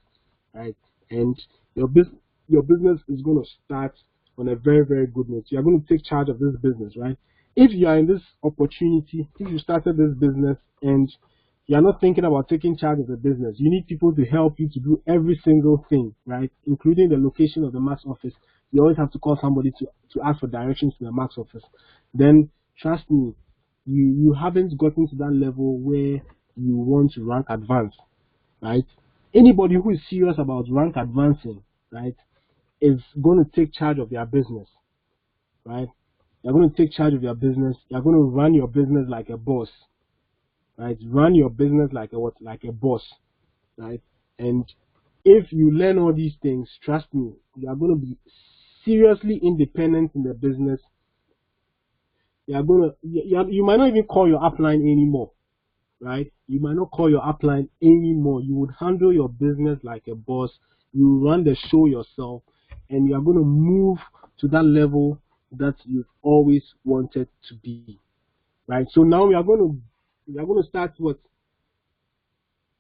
right? And your business is going to start on a very, very good note. You are going to take charge of this business, right? If you are in this opportunity, if you started this business and you're not thinking about taking charge of the business, you need people to help you to do every single thing, right? Including the location of the Max office. You always have to call somebody to ask for directions to the Max office. Then trust me, you haven't gotten to that level where you want to rank advance, right? Anybody who is serious about rank advancing, right, is going to take charge of their business, right? You're going to take charge of your business. You're going to run your business like a boss, right? Run your business like a boss, right? And if you learn all these things, trust me, you are going to be seriously independent in the business. You might not even call your upline anymore, right? You might not call your upline anymore. You would handle your business like a boss. You run the show yourself, and you are going to move to that level that you've always wanted to be, right? So now we are going to start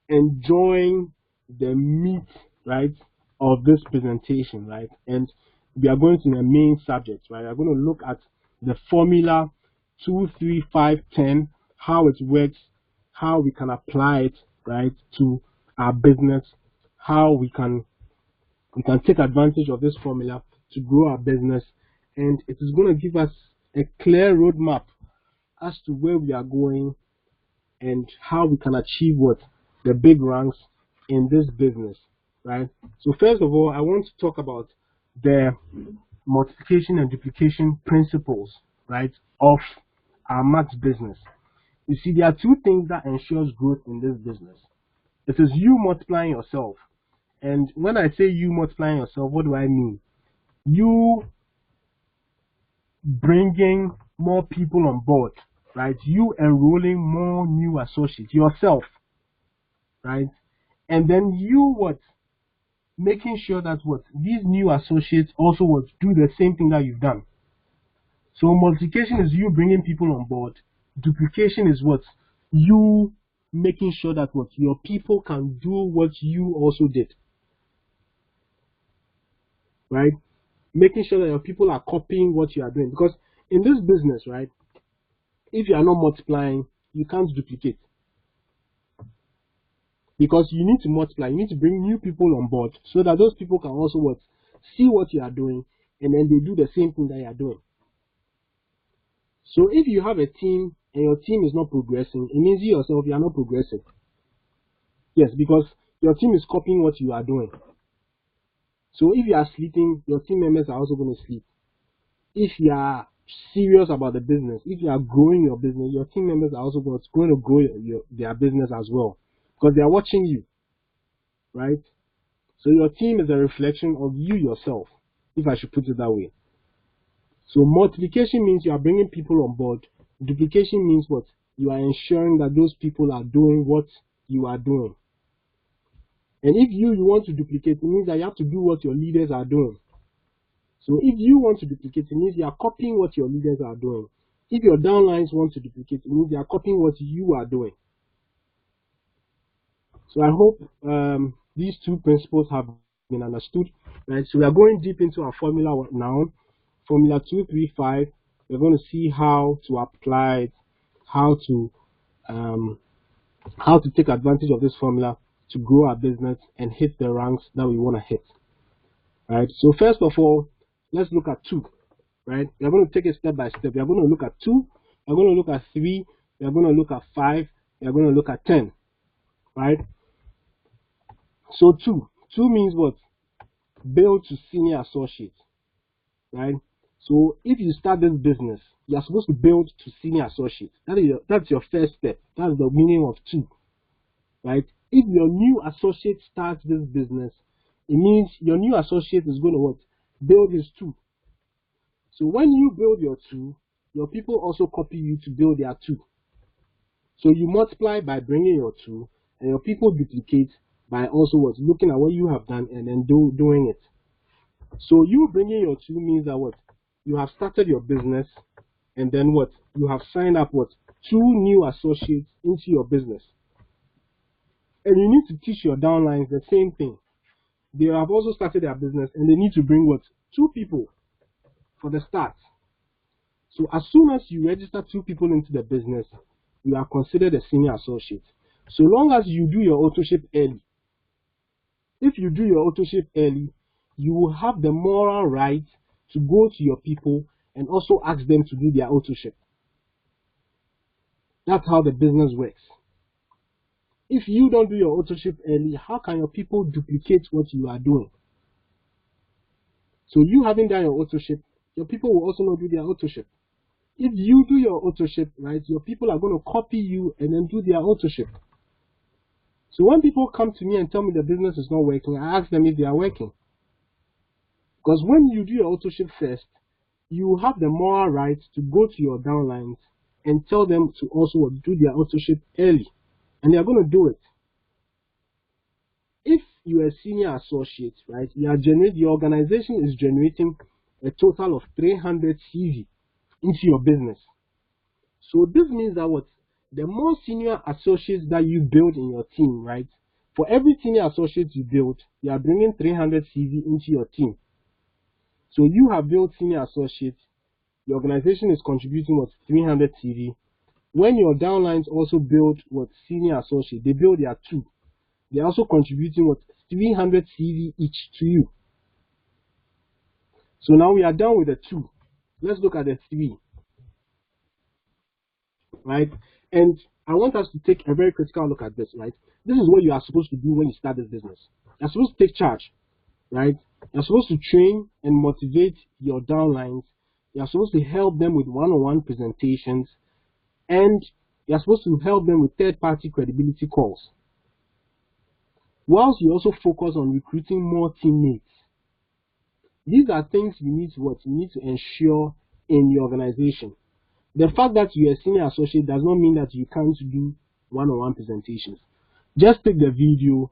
enjoying the meat, right, of this presentation, right? And we are going to the main subject, right? We are going to look at the formula 2, 3, 5, 10, how it works, how we can apply it, right, to our business, how we can take advantage of this formula to grow our business, and it is going to give us a clear roadmap as to where we are going and how we can achieve the big ranks in this business, right? So first of all, I want to talk about the multiplication and duplication principles, right, of our Max business. You see, there are two things that ensures growth in this business. It is you multiplying yourself. And when I say you multiplying yourself, what do I mean? You bringing more people on board, right? You enrolling more new associates yourself, right? And then you making sure that these new associates also do the same thing that you've done. So multiplication is you bringing people on board. Duplication is what? You making sure that what? Your people can do what you also did. Right? Making sure that your people are copying what you are doing. Because in this business, right, if you are not multiplying, you can't duplicate. Because you need to multiply, you need to bring new people on board so that those people can also what? See what you are doing, and then they do the same thing that you are doing. So if you have a team and your team is not progressing, it means you yourself, you are not progressing. Yes, because your team is copying what you are doing. So if you are sleeping, your team members are also going to sleep. If you are serious about the business, if you are growing your business, your team members are also going to grow their business as well, because they are watching you, right? So your team is a reflection of you yourself, if I should put it that way. So multiplication means you are bringing people on board. Duplication means what? You are ensuring that those people are doing what you are doing. And if you want to duplicate, it means that you have to do what your leaders are doing. So if you want to duplicate, it means you are copying what your leaders are doing. If your downlines want to duplicate, it means they are copying what you are doing. So I hope these two principles have been understood. Right? So we are going deep into our formula now. Formula 235. We're going to see how to apply it, how to take advantage of this formula to grow our business and hit the ranks that we want to hit. Right. So first of all, let's look at 2. Right. We're going to take it step by step. We're going to look at 2. We're going to look at 3. We're going to look at 5. We're going to look at 10. Right. So 2 means what? Build to senior associate. Right. So if you start this business, you are supposed to build to senior associate. That's your first step. That's the meaning of 2. Right. If your new associate starts this business, it means your new associate is going to what? Build his 2. So when you build your 2, your people also copy you to build their 2. So you multiply by bringing your 2, and your people duplicate by also what? Looking at what you have done and then doing it. So you bringing your 2 means that what? You have started your business, and then what? You have signed up what? 2 new associates into your business. And you need to teach your downlines the same thing. They have also started their business, and they need to bring what? 2 people for the start. So as soon as you register 2 people into the business, you are considered a senior associate. So long as you do your authorship early. If you do your authorship early, you will have the moral right to go to your people and also ask them to do their authorship. That's how the business works. If you don't do your authorship early, how can your people duplicate what you are doing? So you having done your authorship, your people will also not do their authorship. If you do your authorship, right, your people are going to copy you and then do their authorship. So when people come to me and tell me the business is not working, I ask them if they are working. Because when you do your authorship first, you have the moral right to go to your downlines and tell them to also do their authorship early. And they are going to do it. If you are a senior associate, right, your organization is generating a total of 300 CV into your business. So this means that what? The more senior associates that you build in your team, right? For every senior associate you build, you are bringing 300 CV into your team. So you have built senior associates. The organization is contributing what? 300 CV. When your downlines also build what? Senior associate, they build their 2. They are also contributing what? 300 CV each to you. So now we are done with the 2. Let's look at the 3. Right? And I want us to take a very critical look at this, right? This is what you are supposed to do when you start this business. You're supposed to take charge, right? You're supposed to train and motivate your downlines. You're supposed to help them with one-on-one presentations, and you're supposed to help them with third-party credibility calls. Whilst you also focus on recruiting more teammates. These are things you need to ensure in your organization. The fact that you're a senior associate does not mean that you can't do one-on-one presentations. Just take the video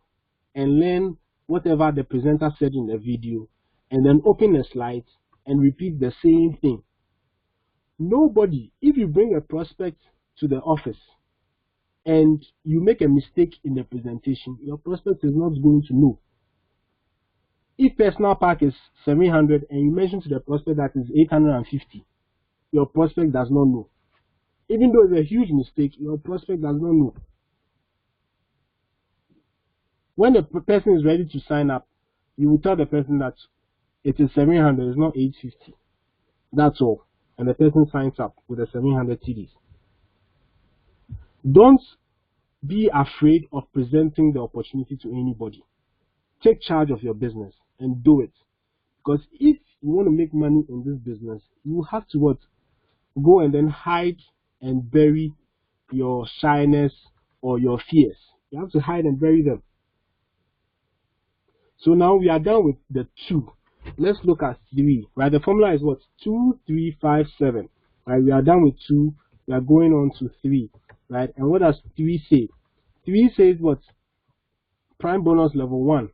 and learn whatever the presenter said in the video, and then open the slides and repeat the same thing. Nobody, if you bring a prospect to the office and you make a mistake in the presentation, your prospect is not going to know. If personal park is 700 and you mention to the prospect that is 850, your prospect does not know. Even though it's a huge mistake, your prospect does not know. When the person is ready to sign up, you will tell the person that it is 700, it's not 850. That's all. And the person signs up with the 700 TDs. Don't be afraid of presenting the opportunity to anybody. Take charge of your business and do it. Because if you want to make money in this business, you have to what? Go and then hide and bury your shyness or your fears. You have to hide and bury them. So now we are done with the 2. Let's look at 3, right? The formula is what? 2, 3, 5, 7. Right? We are done with 2. We are going on to 3, right? And what does 3 say? 3 says what? Prime bonus level 1.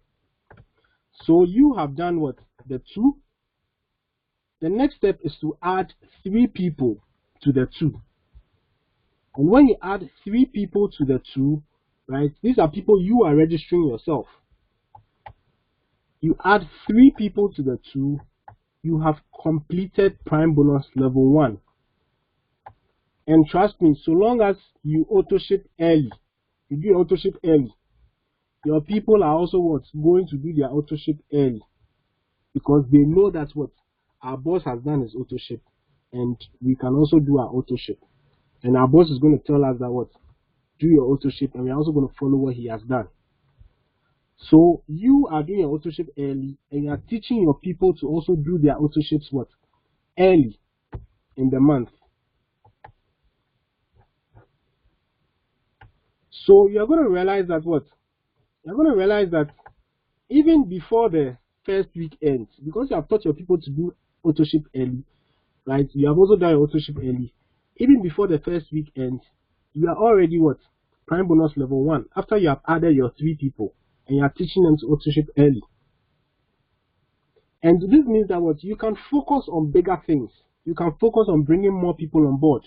So you have done what? The 2. The next step is to add 3 people to the 2. And when you add 3 people to the 2, right? These are people you are registering yourself. You add 3 people to the 2, you have completed prime bonus level 1. And trust me, so long as you auto ship early, you do your auto ship early, your people are also what? Going to do their auto ship early. Because they know that what? Our boss has done his auto ship, and we can also do our auto ship. And our boss is going to tell us that what? Do your auto ship, and we're also going to follow what he has done. So you are doing your auto ship early, and you are teaching your people to also do their auto ships what? Early in the month. So you're going to realize that what? You're going to realize that even before the first week ends, because you have taught your people to do auto ship early, right? You have also done your auto ship early. Even before the first week ends, you are already what? Prime bonus level 1. After you have added your 3 people and you are teaching them to auto ship early. And this means that what? You can focus on bigger things. You can focus on bringing more people on board.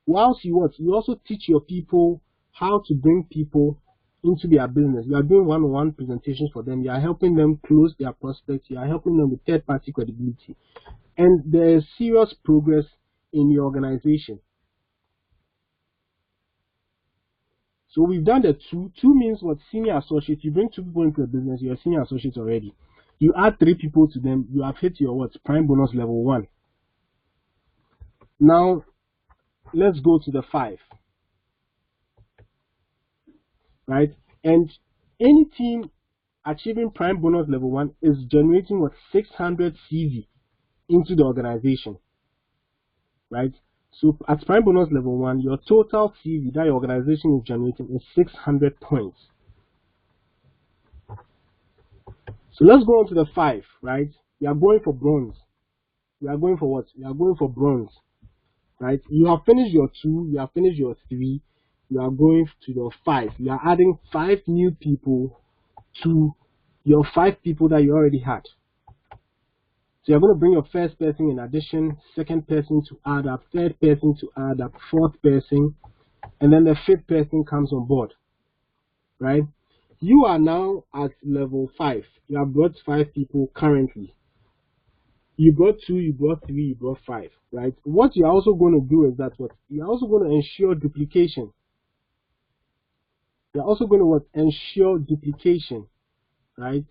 Whilst you what? You also teach your people how to bring people into their business. You are doing one-on-one presentations for them. You are helping them close their prospects. You are helping them with third-party credibility. And there is serious progress in your organization. So we've done the 2. 2 means what? Senior associate. You bring 2 people into the business, you're a senior associate already. You add 3 people to them, you have hit your what? Prime bonus level 1. Now, let's go to the 5. Right? And any team achieving prime bonus level 1 is generating what? 600 CV into the organization. Right? So at prime bonus level 1, your total CV that your organization is generating is 600 points. So let's go on to the 5, right? We are going for bronze. We are going for what? We are going for bronze, right? You have finished your 2, you have finished your 3, you are going to your 5. You are adding 5 new people to your 5 people that you already had. So you're going to bring your first person in addition, second person to add up, third person to add up, fourth person, and then the 5th person comes on board, right? You are now at level 5. You have brought 5 people currently. You brought 2, you brought 3, you brought 5, right? What you're also going to do is that what? You're also going to ensure duplication. You're also going to what? Ensure duplication, right?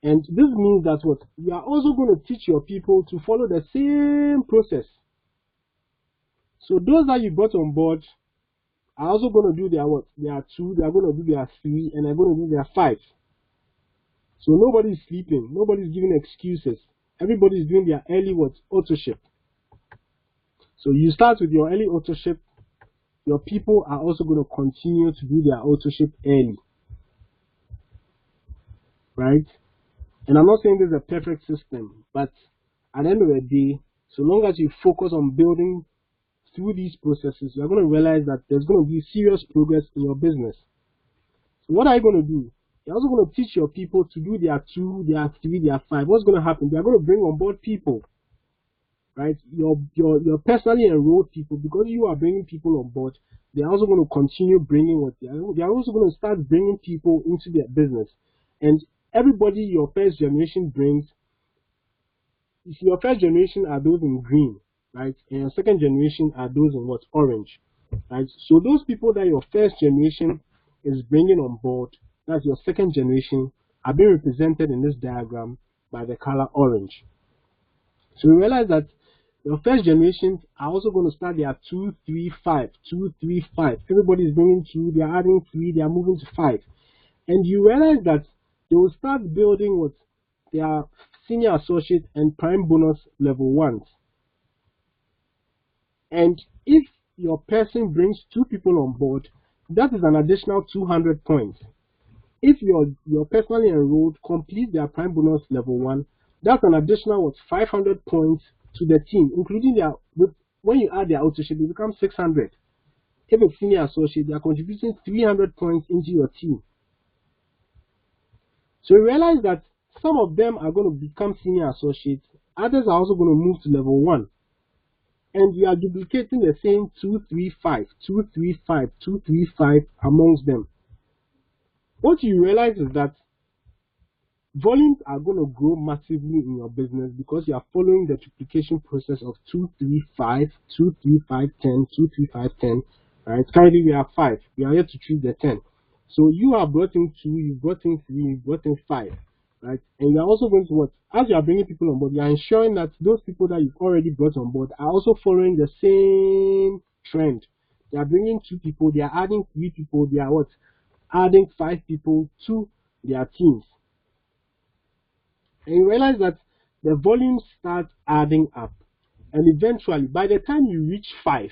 And this means that what? You are also going to teach your people to follow the same process. So those that you brought on board are also going to do their what? Their 2, they are going to do their 3, and they're going to do their 5. So nobody's sleeping, nobody's giving excuses. Everybody's doing their early what? Auto ship. So you start with your early auto ship. Your people are also going to continue to do their auto ship early, right? And I'm not saying this is a perfect system, but at the end of the day, so long as you focus on building through these processes, you're going to realize that there's going to be serious progress in your business. So what are you going to do? You're also going to teach your people to do their 2, their 3, their 5. What's going to happen? They're going to bring on board people, right? Your personally enrolled people, because you are bringing people on board, they're also going to continue bringing what they're also going to start bringing people into their business. And everybody your first generation brings, if your first generation are those in green, right? And your second generation are those in what? Orange, right? So those people that your first generation is bringing on board, that's your second generation, are being represented in this diagram by the color orange. So we realize that your first generations are also going to start their 2, 3, 5, 2, 3, 5. Everybody is bringing 2, they are adding 3, they are moving to 5. And you realize that they will start building what their senior associate and prime bonus level 1s. And if your person brings 2 people on board, that is an additional 200 points. If your personally enrolled complete their prime bonus level 1, that's an additional what 500 points to the team, including when you add their authorship, it becomes 600. If a senior associate, they are contributing 300 points into your team. So you realize that some of them are going to become senior associates, others are also going to move to level 1. And you are duplicating the same 2, 3, 5, 2, 3, 5, 2, 3, 5 amongst them. What you realize is that volumes are going to grow massively in your business because you are following the duplication process of 2, 3, 5, 2, 3, 5, 10, 2, 3, 5, 10. Right? Currently we have 5. We are yet to choose the 10. So you have brought in 2, you've brought in 3, you've brought in 5. Right? And you are also going to what? As you are bringing people on board, you are ensuring that those people that you've already brought on board are also following the same trend. They are bringing 2 people, they are adding 3 people, they are what? Adding 5 people to their teams. And you realize that the volumes start adding up. And eventually, by the time you reach 5,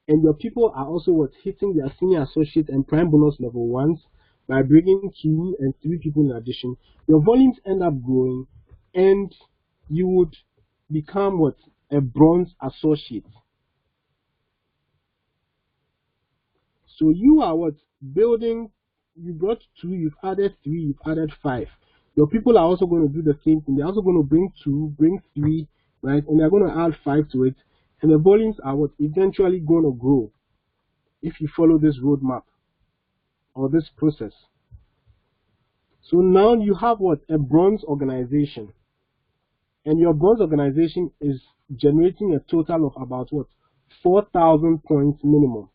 and your people are also what hitting their senior associate and prime bonus level 1s by bringing 2 and 3 people in addition, your volumes end up growing, and you would become what? A bronze associate. So you are what? Building, you brought 2, you've added 3, you've added 5. Your people are also going to do the same thing. They're also going to bring 2, bring 3, right? And they're going to add 5 to it. And the volumes are what? Eventually going to grow if you follow this roadmap or this process. So now you have what? A bronze organization. And your bronze organization is generating a total of about what? 4,000 points minimum.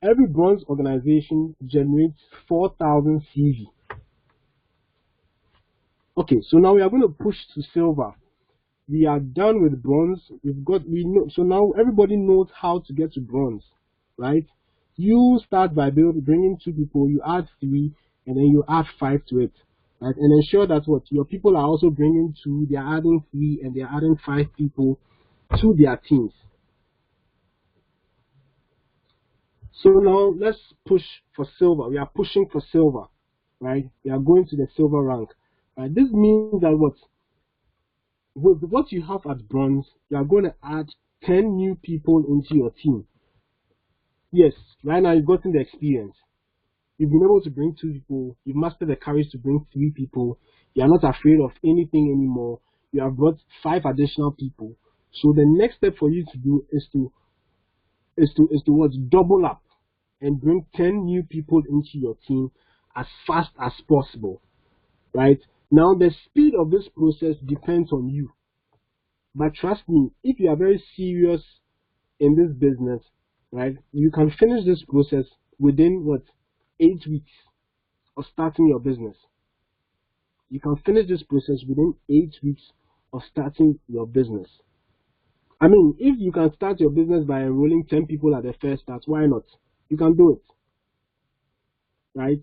Every bronze organization generates 4,000 CV. Okay, so now we are going to push to silver. We are done with bronze. We know. So now everybody knows how to get to bronze, right? You start by bringing 2 people. You add 3, and then you add 5 to it, right? And ensure that what your people are also bringing 2. They are adding 3, and they are adding 5 people to their teams. So now let's push for silver. We are pushing for silver, right? We are going to the silver rank. Right? This means that with what you have at bronze, you are going to add 10 new people into your team. Yes, right now you've gotten the experience. You've been able to bring 2 people. You've mastered the courage to bring 3 people. You are not afraid of anything anymore. You have brought 5 additional people. So the next step for you to do is to what? Double up and bring 10 new people into your team as fast as possible. Right? Now the speed of this process depends on you. But trust me, if you are very serious in this business, right, you can finish this process within what? 8 weeks of starting your business. You can finish this process within 8 weeks of starting your business. I mean, if you can start your business by enrolling 10 people at the first start, why not? You can do it, right?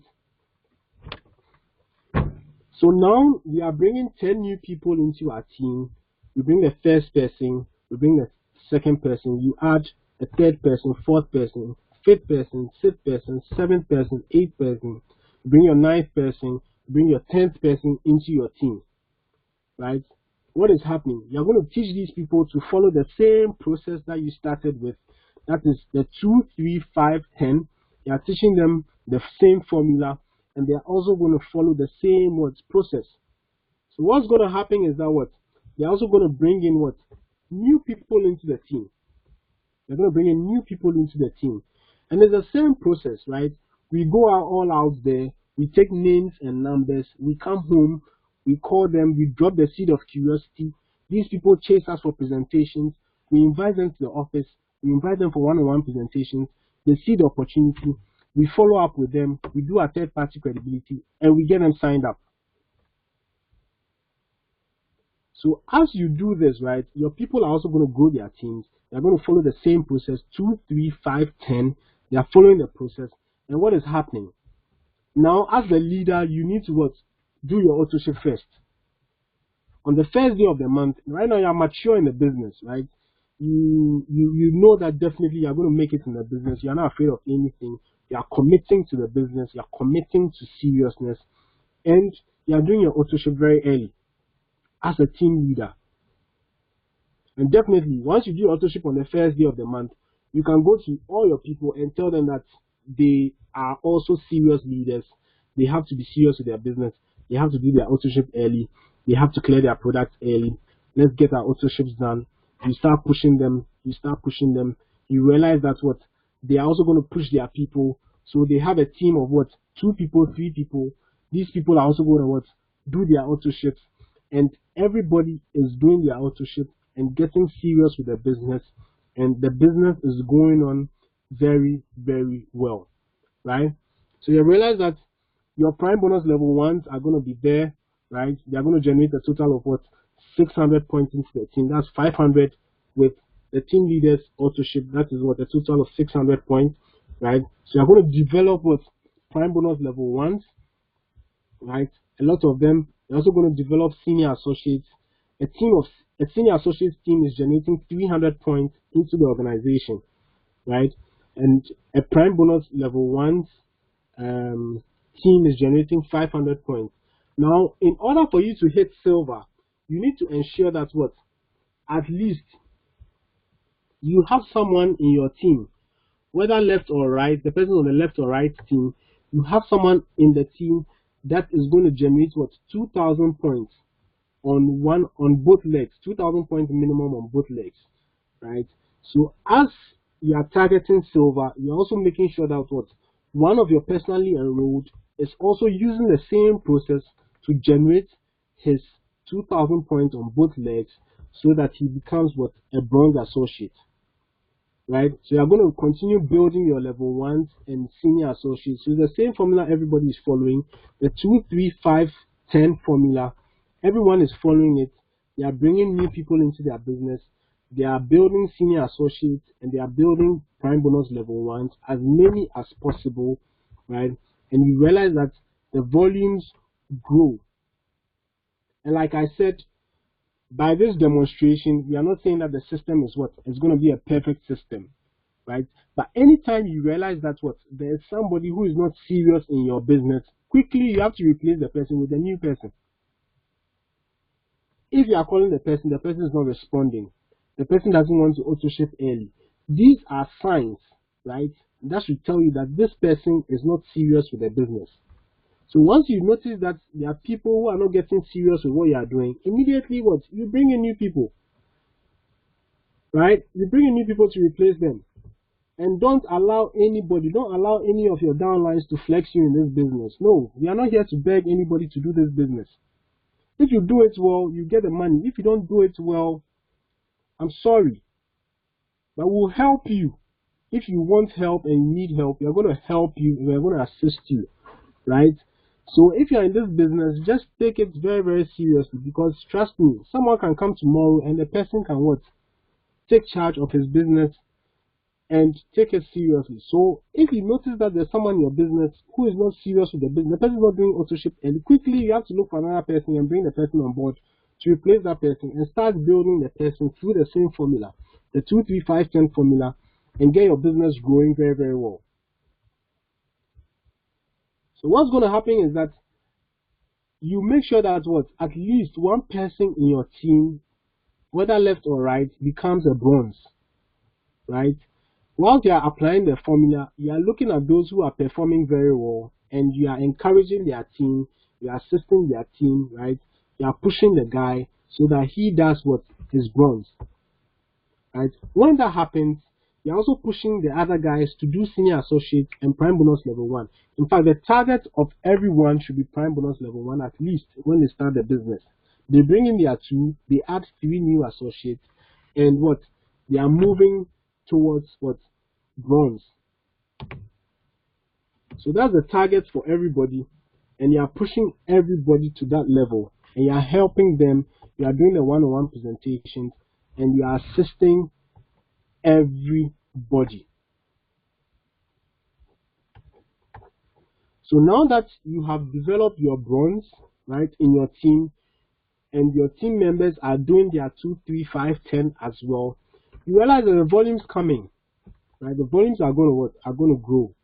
So now we are bringing 10 new people into our team. We bring the first person, we bring the second person, you add a third person, fourth person, fifth person, sixth person, seventh person, eighth person, you bring your ninth person, you bring your 10th person into your team, right? What is happening? You're going to teach these people to follow the same process that you started with. That is the 2, 3, 5, 10. You are teaching them the same formula, and they are also going to follow the same process. So what's going to happen is that they're also going to bring in what? New people into the team. They're going to bring in new people into the team. And it's the same process, right? We go out all out there, we take names and numbers, we come home, we call them, we drop the seed of curiosity. These people chase us for presentations, we invite them to the office, we invite them for one-on-one presentations, they see the opportunity, we follow up with them, we do our third-party credibility, and we get them signed up. So as you do this, right, your people are also going to grow their teams. They're going to follow the same process, 2, 3, 5, 10. They are following the process. And what is happening? Now, as the leader, you need to what? Do your auto ship first. On the first day of the month, right now you're mature in the business, right? You know that definitely you're going to make it in the business. You're not afraid of anything. You are committing to the business. You're committing to seriousness. And you're doing your auto ship very early as a team leader. And definitely, once you do authorship on the first day of the month, you can go to all your people and tell them that they are also serious leaders. They have to be serious with their business. They have to do their authorship early. They have to clear their products early. Let's get our authorships done. You start pushing them. You start pushing them. You realize that what? They are also going to push their people. So they have a team of what? 2 people, 3 people. These people are also going to what? Do their authorships. And everybody is doing their authorship and getting serious with the business, and the business is going on very, very well, right? So you realize that your prime bonus level ones are going to be there, right? They are going to generate a total of what? 600 points into the team. That's 500 with the team leaders authorship. That is what? A total of 600 points, right? So you're going to develop what? Prime bonus level ones, right? A lot of them. They're also going to develop senior associates. A senior associates team is generating 300 points into the organization, right? And a prime bonus level one's team is generating 500 points. Now, in order for you to hit silver, you need to ensure that what? At least you have someone in your team, whether left or right, the person on the left or right team, you have someone in the team that is going to generate what? 2,000 points on both legs, 2,000 points minimum on both legs, right? So as you are targeting silver, you're also making sure that what? One of your personally enrolled is also using the same process to generate his 2,000 points on both legs so that he becomes what? A bronze associate. Right, so you're going to continue building your level ones and senior associates. So the same formula everybody is following, the 2, 3, 5, 10 formula. Everyone is following it. They are bringing new people into their business. They are building senior associates and they are building prime bonus level ones, as many as possible, right? And you realize that the volumes grow. And like I said, by this demonstration, we are not saying that the system is what? It's going to be a perfect system, right? But anytime you realize that what? There's somebody who is not serious in your business, quickly you have to replace the person with a new person. If you are calling the person is not responding, the person doesn't want to auto ship early. These are signs, right? That should tell you that this person is not serious with the business. So once you notice that there are people who are not getting serious with what you are doing, immediately what? You bring in new people, right? You bring in new people to replace them. And don't allow any of your downlines to flex you in this business. No, we are not here to beg anybody to do this business. If you do it well, you get the money. If you don't do it well, I'm sorry. But we'll help you. If you want help and you need help, we are going to help you. We are going to assist you, right? So if you're in this business, just take it very, very seriously, because trust me, someone can come tomorrow and the person can what? Take charge of his business and take it seriously. So if you notice that there's someone in your business who is not serious with the business, the person is not doing authorship, and quickly you have to look for another person and bring the person on board to replace that person and start building the person through the same formula, the 2, 3, 5, 10 formula, and get your business growing very, very well. So what's going to happen is that you make sure that what? At least one person in your team, whether left or right, becomes a bronze, right? While you are applying the formula, you are looking at those who are performing very well and you are encouraging their team, you are assisting their team, right? You are pushing the guy so that he does what? His bronze. Right? When that happens, you're also pushing the other guys to do senior associate and prime bonus level 1. In fact, the target of everyone should be prime bonus level 1 at least when they start the business. They bring in their 2, they add 3 new associates, and what? They are moving towards what? Bronze. So that's the target for everybody, and you are pushing everybody to that level, and you are helping them. You are doing the one-on-one presentations, and you are assisting everybody. So now that you have developed your bronze, right, in your team, and your team members are doing their 2, 3, 5, 10 as well, you realize that the volumes coming, right? The volumes are going to what? Are going to grow.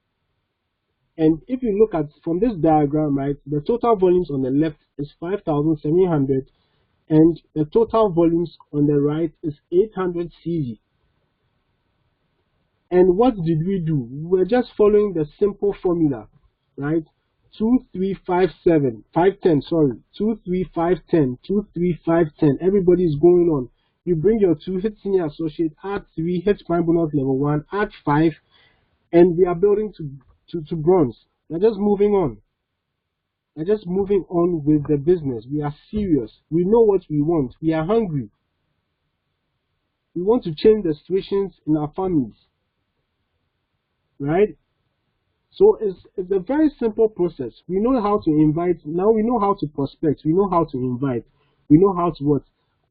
And if you look at from this diagram, right, the total volumes on the left is 5,700, and the total volumes on the right is 800 CV. And what did we do? We were just following the simple formula, right? 2, 3, 5, 7, 5, 10, sorry, 2, 3, 5, 10, 2, 3, 5, 10. Everybody is going on. You bring your 2, hit senior associate, add 3, hit prime bonus level 1, add 5, and we are building to bronze. We're just moving on. We're just moving on with the business. We are serious. We know what we want. We are hungry. We want to change the situations in our families. Right? So it's a very simple process. We know how to invite. Now we know how to prospect. We know how to invite. We know how to what?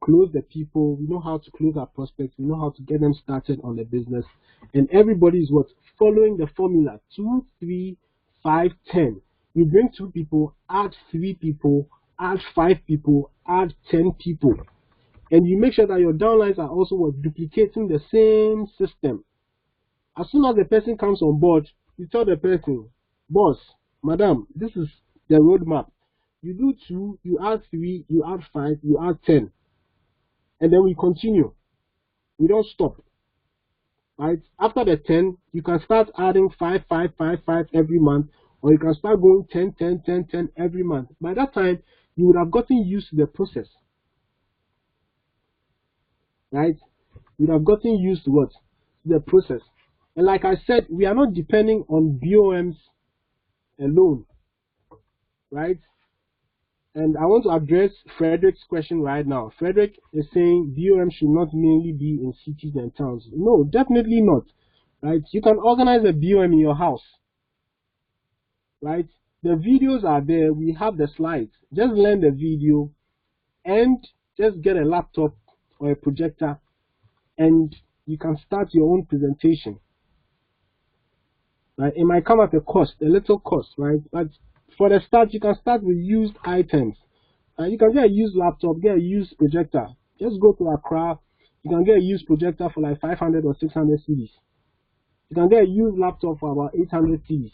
Close the people. We know how to close our prospects. We know how to get them started on the business. And everybody is what? Following the formula. 2, 3, 5, 10. You bring 2 people, add 3 people, add 5 people, add 10 people. And you make sure that your downlines are also what? Duplicating the same system. As soon as the person comes on board, you tell the person, boss, madam, this is the roadmap. You do 2, you add 3, you add 5, you add 10. And then we continue. We don't stop. Right? After the 10, you can start adding 5, 5, 5, 5 every month, or you can start going 10, 10, 10, 10 every month. By that time, you would have gotten used to the process. Right? You would have gotten used to what? The process. And like I said, we are not depending on BOMs alone, right? And I want to address Frederick's question right now. Frederick is saying BOM should not mainly be in cities and towns. No, definitely not, right? You can organize a BOM in your house, right? The videos are there. We have the slides. Just learn the video and just get a laptop or a projector, and you can start your own presentation. Right? It might come at a cost, a little cost, right? But for the start, you can start with used items. You can get a used laptop, get a used projector. Just go to Accra. You can get a used projector for like 500 or 600 cedis. You can get a used laptop for about 800 cedis.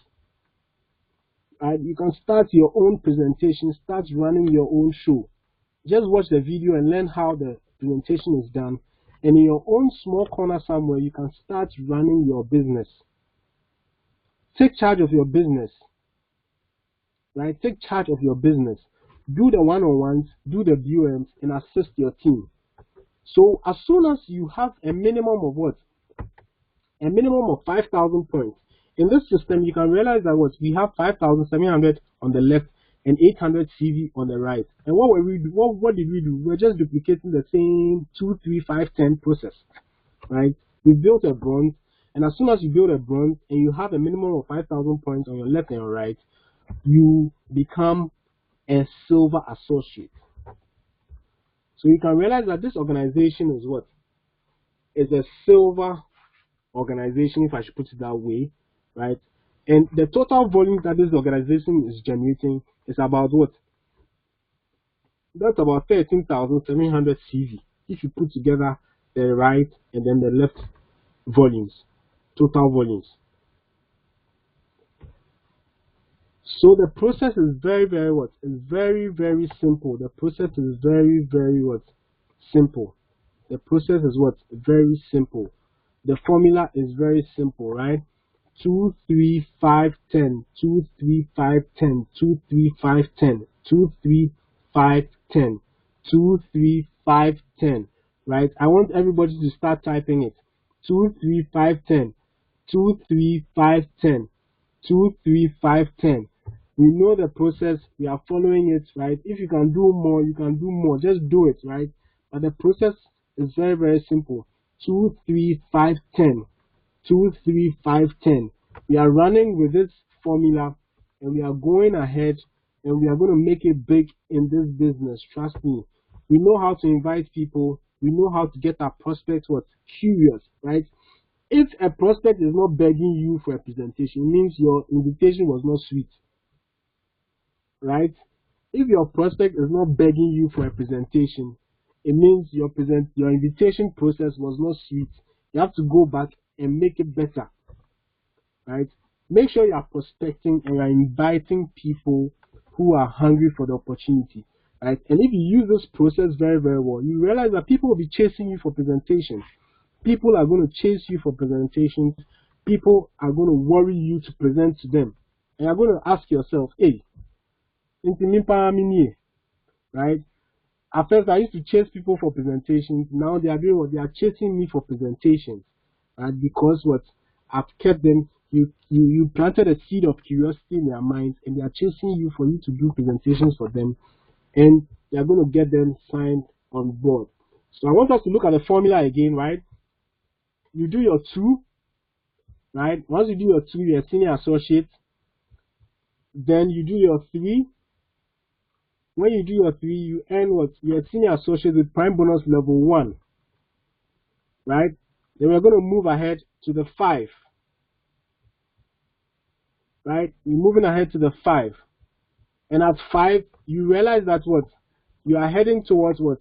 Right? You can start your own presentation, start running your own show. Just watch the video and learn how the presentation is done. And in your own small corner somewhere, you can start running your business. Take charge of your business, right? Take charge of your business. Do the one-on-ones, do the BOMs, and assist your team. So as soon as you have a minimum of what? A minimum of 5,000 points. In this system, you can realize that what? We have 5,700 on the left and 800 CV on the right. And what did we do? We're just duplicating the same 2, 3, 5, 10 process, right? We built a bronze. And as soon as you build a bronze and you have a minimum of 5,000 points on your left and your right, you become a silver associate. So you can realize that this organization is what? Is a silver organization, if I should put it that way, right? And the total volume that this organization is generating is about what? That's about 13,700 CV if you put together the right and then the left volumes. Total volumes. So the process is very what? It's very simple. The process is very what? Simple. The process is what? Very simple. The formula is very simple, right? 2, 3, 5, 10. 2, 3, 5, 10. 2, 3, 5, 10. 2, 3, 5, 10. 2, 3, 5 10, right? I want everybody to start typing it. 2 3 5 10, 2 3 5 10, 2 3 5 10. We know the process, we are following it, right? If you can do more, you can do more. Just do it, right? But the process is very, very simple. 2 3 5 10, 2 3 5 10. We are running with this formula and we are going ahead and we are going to make it big in this business. Trust me. We know how to invite people. We know how to get our prospects curious, right? If a prospect is not begging you for a presentation, it means your invitation was not sweet, right? If your prospect is not begging you for a presentation, it means your invitation process was not sweet. You have to go back and make it better, right? Make sure you are prospecting and you are inviting people who are hungry for the opportunity, right? And if you use this process very, very well, you realize that people will be chasing you for presentations. People are going to chase you for presentations. People are going to worry you to present to them. And you're going to ask yourself, hey, right? At first, I used to chase people for presentations. Now they are doing what? They are chasing me for presentations, right? Because what? I've kept them. You planted a seed of curiosity in their minds, and they are chasing you for you to do presentations for them, and they are going to get them signed on board. So I want us to look at the formula again, right? You do your 2, right? Once you do your 2, you're a senior associate. Then you do your 3. When you do your 3, you earn what? You're a senior associate with prime bonus level 1, right? Then we're going to move ahead to the 5, right? We're moving ahead to the 5. And at 5, you realize that what? You are heading towards what?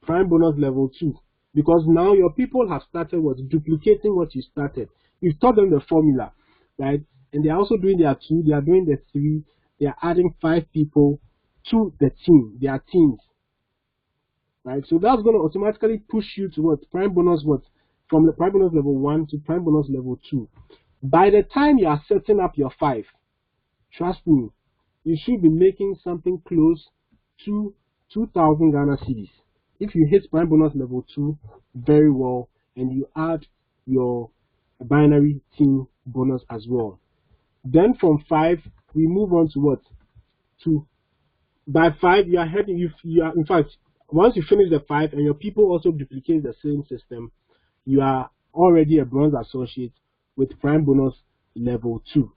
Prime bonus level 2. Because now your people have started what? Duplicating what you started. You've taught them the formula, right? And they're also doing their 2, they are doing the 3, they are adding 5 people to the team, their teams, right? So that's going to automatically push you to what? Prime bonus what? From the prime bonus level 1 to prime bonus level 2. By the time you are setting up your 5, trust me, you should be making something close to 2,000 Ghana cedis. If you hit prime bonus level 2 very well and you add your binary team bonus as well. Then from 5, we move on to what? By 5, you are heading, you are, in fact, once you finish the 5 and your people also duplicate the same system, you are already a bronze associate with prime bonus level 2.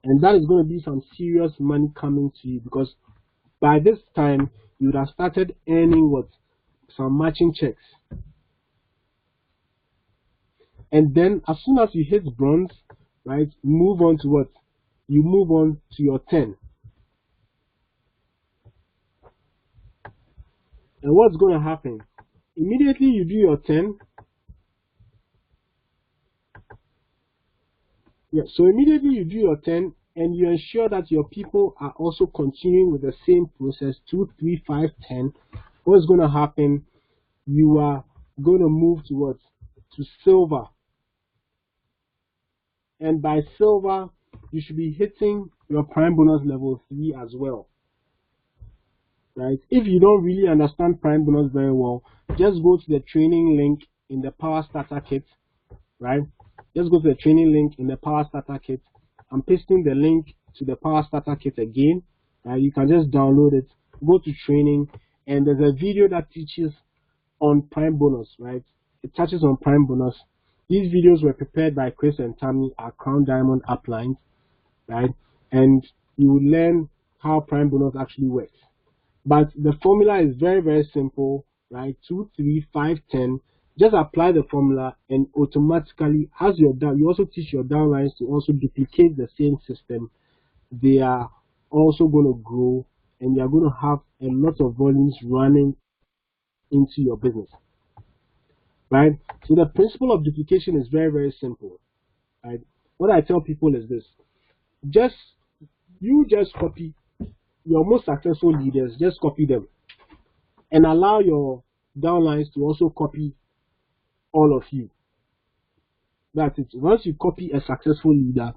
And that is going to be some serious money coming to you, because by this time you would have started earning what? Some matching checks. And then as soon as you hit bronze, right, move on to what? You move on to your 10. And what's going to happen? Immediately you do your 10. Yeah, so immediately you do your 10 and you ensure that your people are also continuing with the same process, 2, 3, 5, 10. What's going to happen? You are going to move towards to silver. And by silver, you should be hitting your prime bonus level 3 as well. Right? If you don't really understand prime bonus very well, just go to the training link in the Power Starter Kit, right? Just go to the training link in the Power Starter Kit. I'm pasting the link to the Power Starter Kit again. You can just download it, go to training, and there's a video that teaches on prime bonus, right? It touches on prime bonus. These videos were prepared by Chris and Tammy, our Crown Diamond uplines, right? And you will learn how prime bonus actually works. But the formula is very, very simple, right? 2, 3, 5, 10. Just apply the formula and automatically, as you're done, you also teach your downlines to also duplicate the same system. They are also going to grow and you're going to have a lot of volumes running into your business, right? So the principle of duplication is very, very simple, right? What I tell people is this: you just copy your most successful leaders, just copy them and allow your downlines to also copy all of you. That's it. Once you copy a successful leader,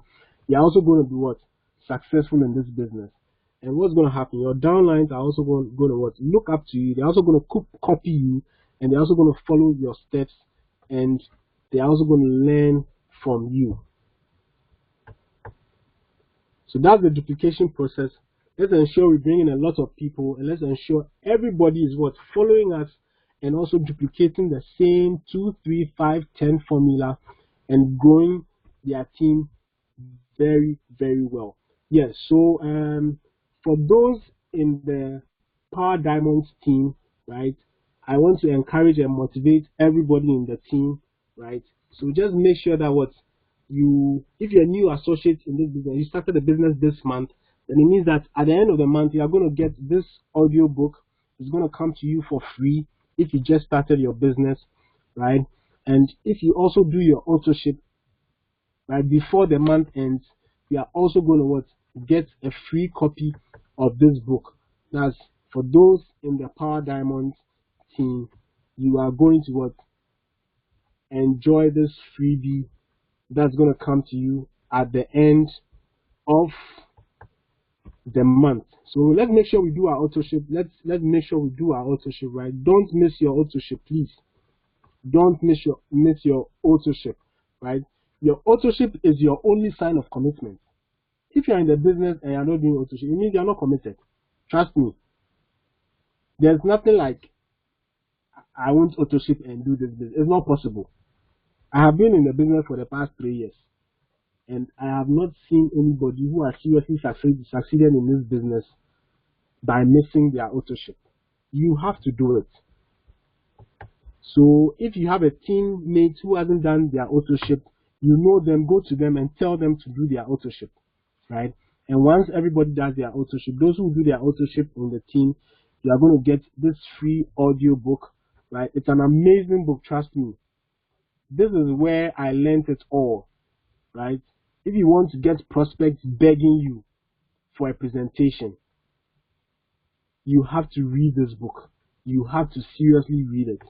you're also going to be what? Successful in this business. And what's going to happen? Your downlines are also going to what? Look up to you. They're also going to copy you, and they're also going to follow your steps, and they're also going to learn from you. So that's the duplication process. Let's ensure we bring in a lot of people, and let's ensure everybody is what? Following us and also duplicating the same 2, 3, 5, 10 formula and growing their team very, very well. Yes, so for those in the Power Diamonds team, right, I want to encourage and motivate everybody in the team, right? So just make sure that what if you're a new associate in this business, you started the business this month, then it means that at the end of the month, you are going to get this audio book. It's going to come to you for free if you just started your business, right? And if you also do your authorship, right, before the month ends, you are also going to what? Get a free copy of this book. That's for those in the Power Diamonds team. You are going to what? Enjoy this freebie that's going to come to you at the end of the month. So let's make sure we do our authorship. Let's make sure we do our authorship, right? Don't miss your authorship, please. Don't miss your authorship, right? Your authorship is your only sign of commitment. If you're in the business and you're not doing authorship, it means you're not committed. Trust me. There's nothing like I want authorship and do this business. It's not possible. I have been in the business for the past 3 years, and I have not seen anybody who has seriously succeeded in this business by missing their authorship. You have to do it. So if you have a teammate who hasn't done their authorship, you know them, go to them and tell them to do their authorship, right? And once everybody does their authorship, those who do their authorship in the team, you are going to get this free audio book, right? It's an amazing book, trust me. This is where I learned it all, right? If you want to get prospects begging you for a presentation, you have to read this book. You have to seriously read it.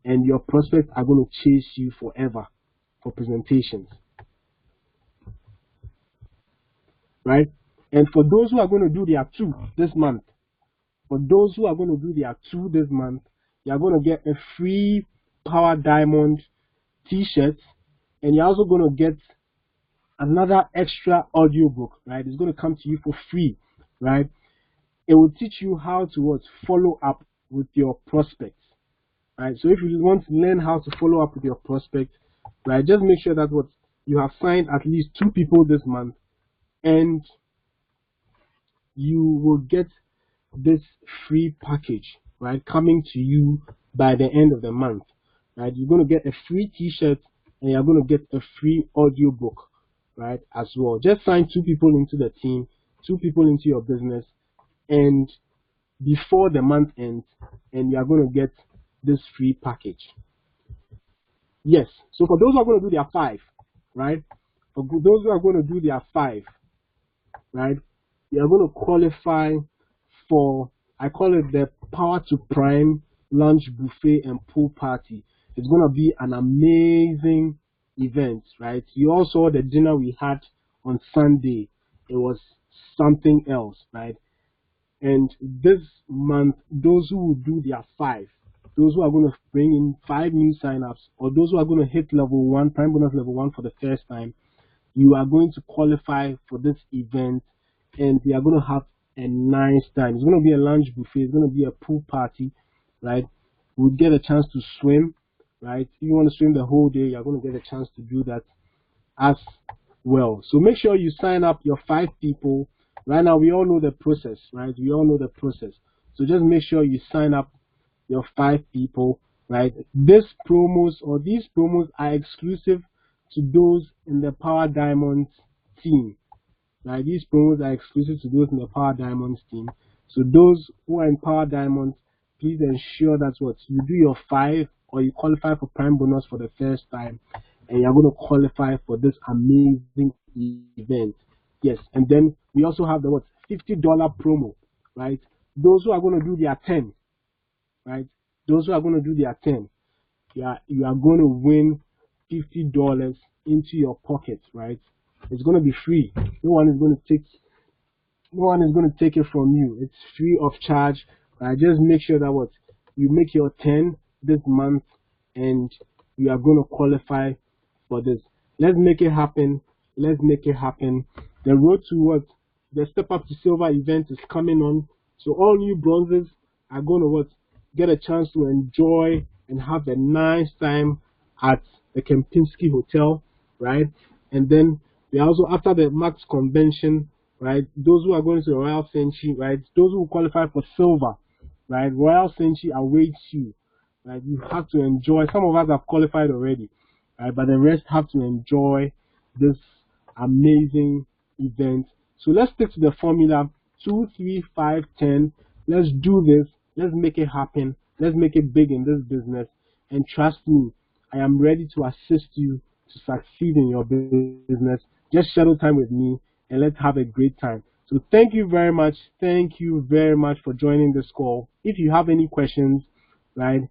And your prospects are going to chase you forever for presentations, right? And for those who are going to do their 2 this month, you are going to get a free Power Diamond t-shirt, and you're also going to get another extra audiobook, right? It's going to come to you for free, right? It will teach you how to follow up with your prospects, right? So if you want to learn how to follow up with your prospects, right, just make sure that you have signed at least 2 people this month, and you will get this free package, right, coming to you by the end of the month, right? You're going to get a free t-shirt, and you're going to get a free audio book, right, as well. Just sign 2 people into the team, 2 people into your business, and before the month ends, and you are going to get this free package. Yes, so for those who are going to do their 5, right, for those who are going to do their 5, right, you are going to qualify for, I call it the Power to Prime lunch buffet and pool party. It's going to be an amazing event, right? You all saw the dinner we had on Sunday. It was something else, right? And this month, those who will do their 5, those who are going to bring in 5 new signups, or those who are going to hit level 1, prime bonus level 1 for the first time, you are going to qualify for this event, and they are going to have a nice time. It's going to be a lunch buffet. It's going to be a pool party, right? We'll get a chance to swim, right? If you want to swim the whole day, you're going to get a chance to do that as well. So make sure you sign up your 5 people. Right now, we all know the process, right? We all know the process. So just make sure you sign up your 5 people, right? These promos are exclusive to those in the Power Diamonds team. Right? These promos are exclusive to those in the Power Diamonds team. So those who are in Power Diamonds, please ensure that you do your 5, or you qualify for prime bonus for the first time, and you're going to qualify for this amazing event. Yes, and then we also have the $50 promo, right? Those who are going to do their 10, right? Those who are going to do their 10, you are going to win $50 into your pocket, right? It's going to be free. No one is going to take No one is going to take it from you. It's free of charge. Just make sure that what you make your 10 this month, and you are going to qualify for this. Let's make it happen. Let's make it happen. The road to what the Step Up to Silver event is coming on. So all new bronzes are going to what get a chance to enjoy and have a nice time at the Kempinski Hotel, right? And then we also, after the Max convention, right? Those who are going to the Royal Century, right? Those who qualify for silver, right? Royal Century awaits you, right? You have to enjoy. Some of us have qualified already, right? But the rest have to enjoy this amazing event. So let's stick to the formula 2, 3, 5, 10. Let's do this. Let's make it happen. Let's make it big in this business. And trust me, I am ready to assist you to succeed in your business. Just schedule time with me and let's have a great time. So thank you very much. Thank you very much for joining this call. If you have any questions, right,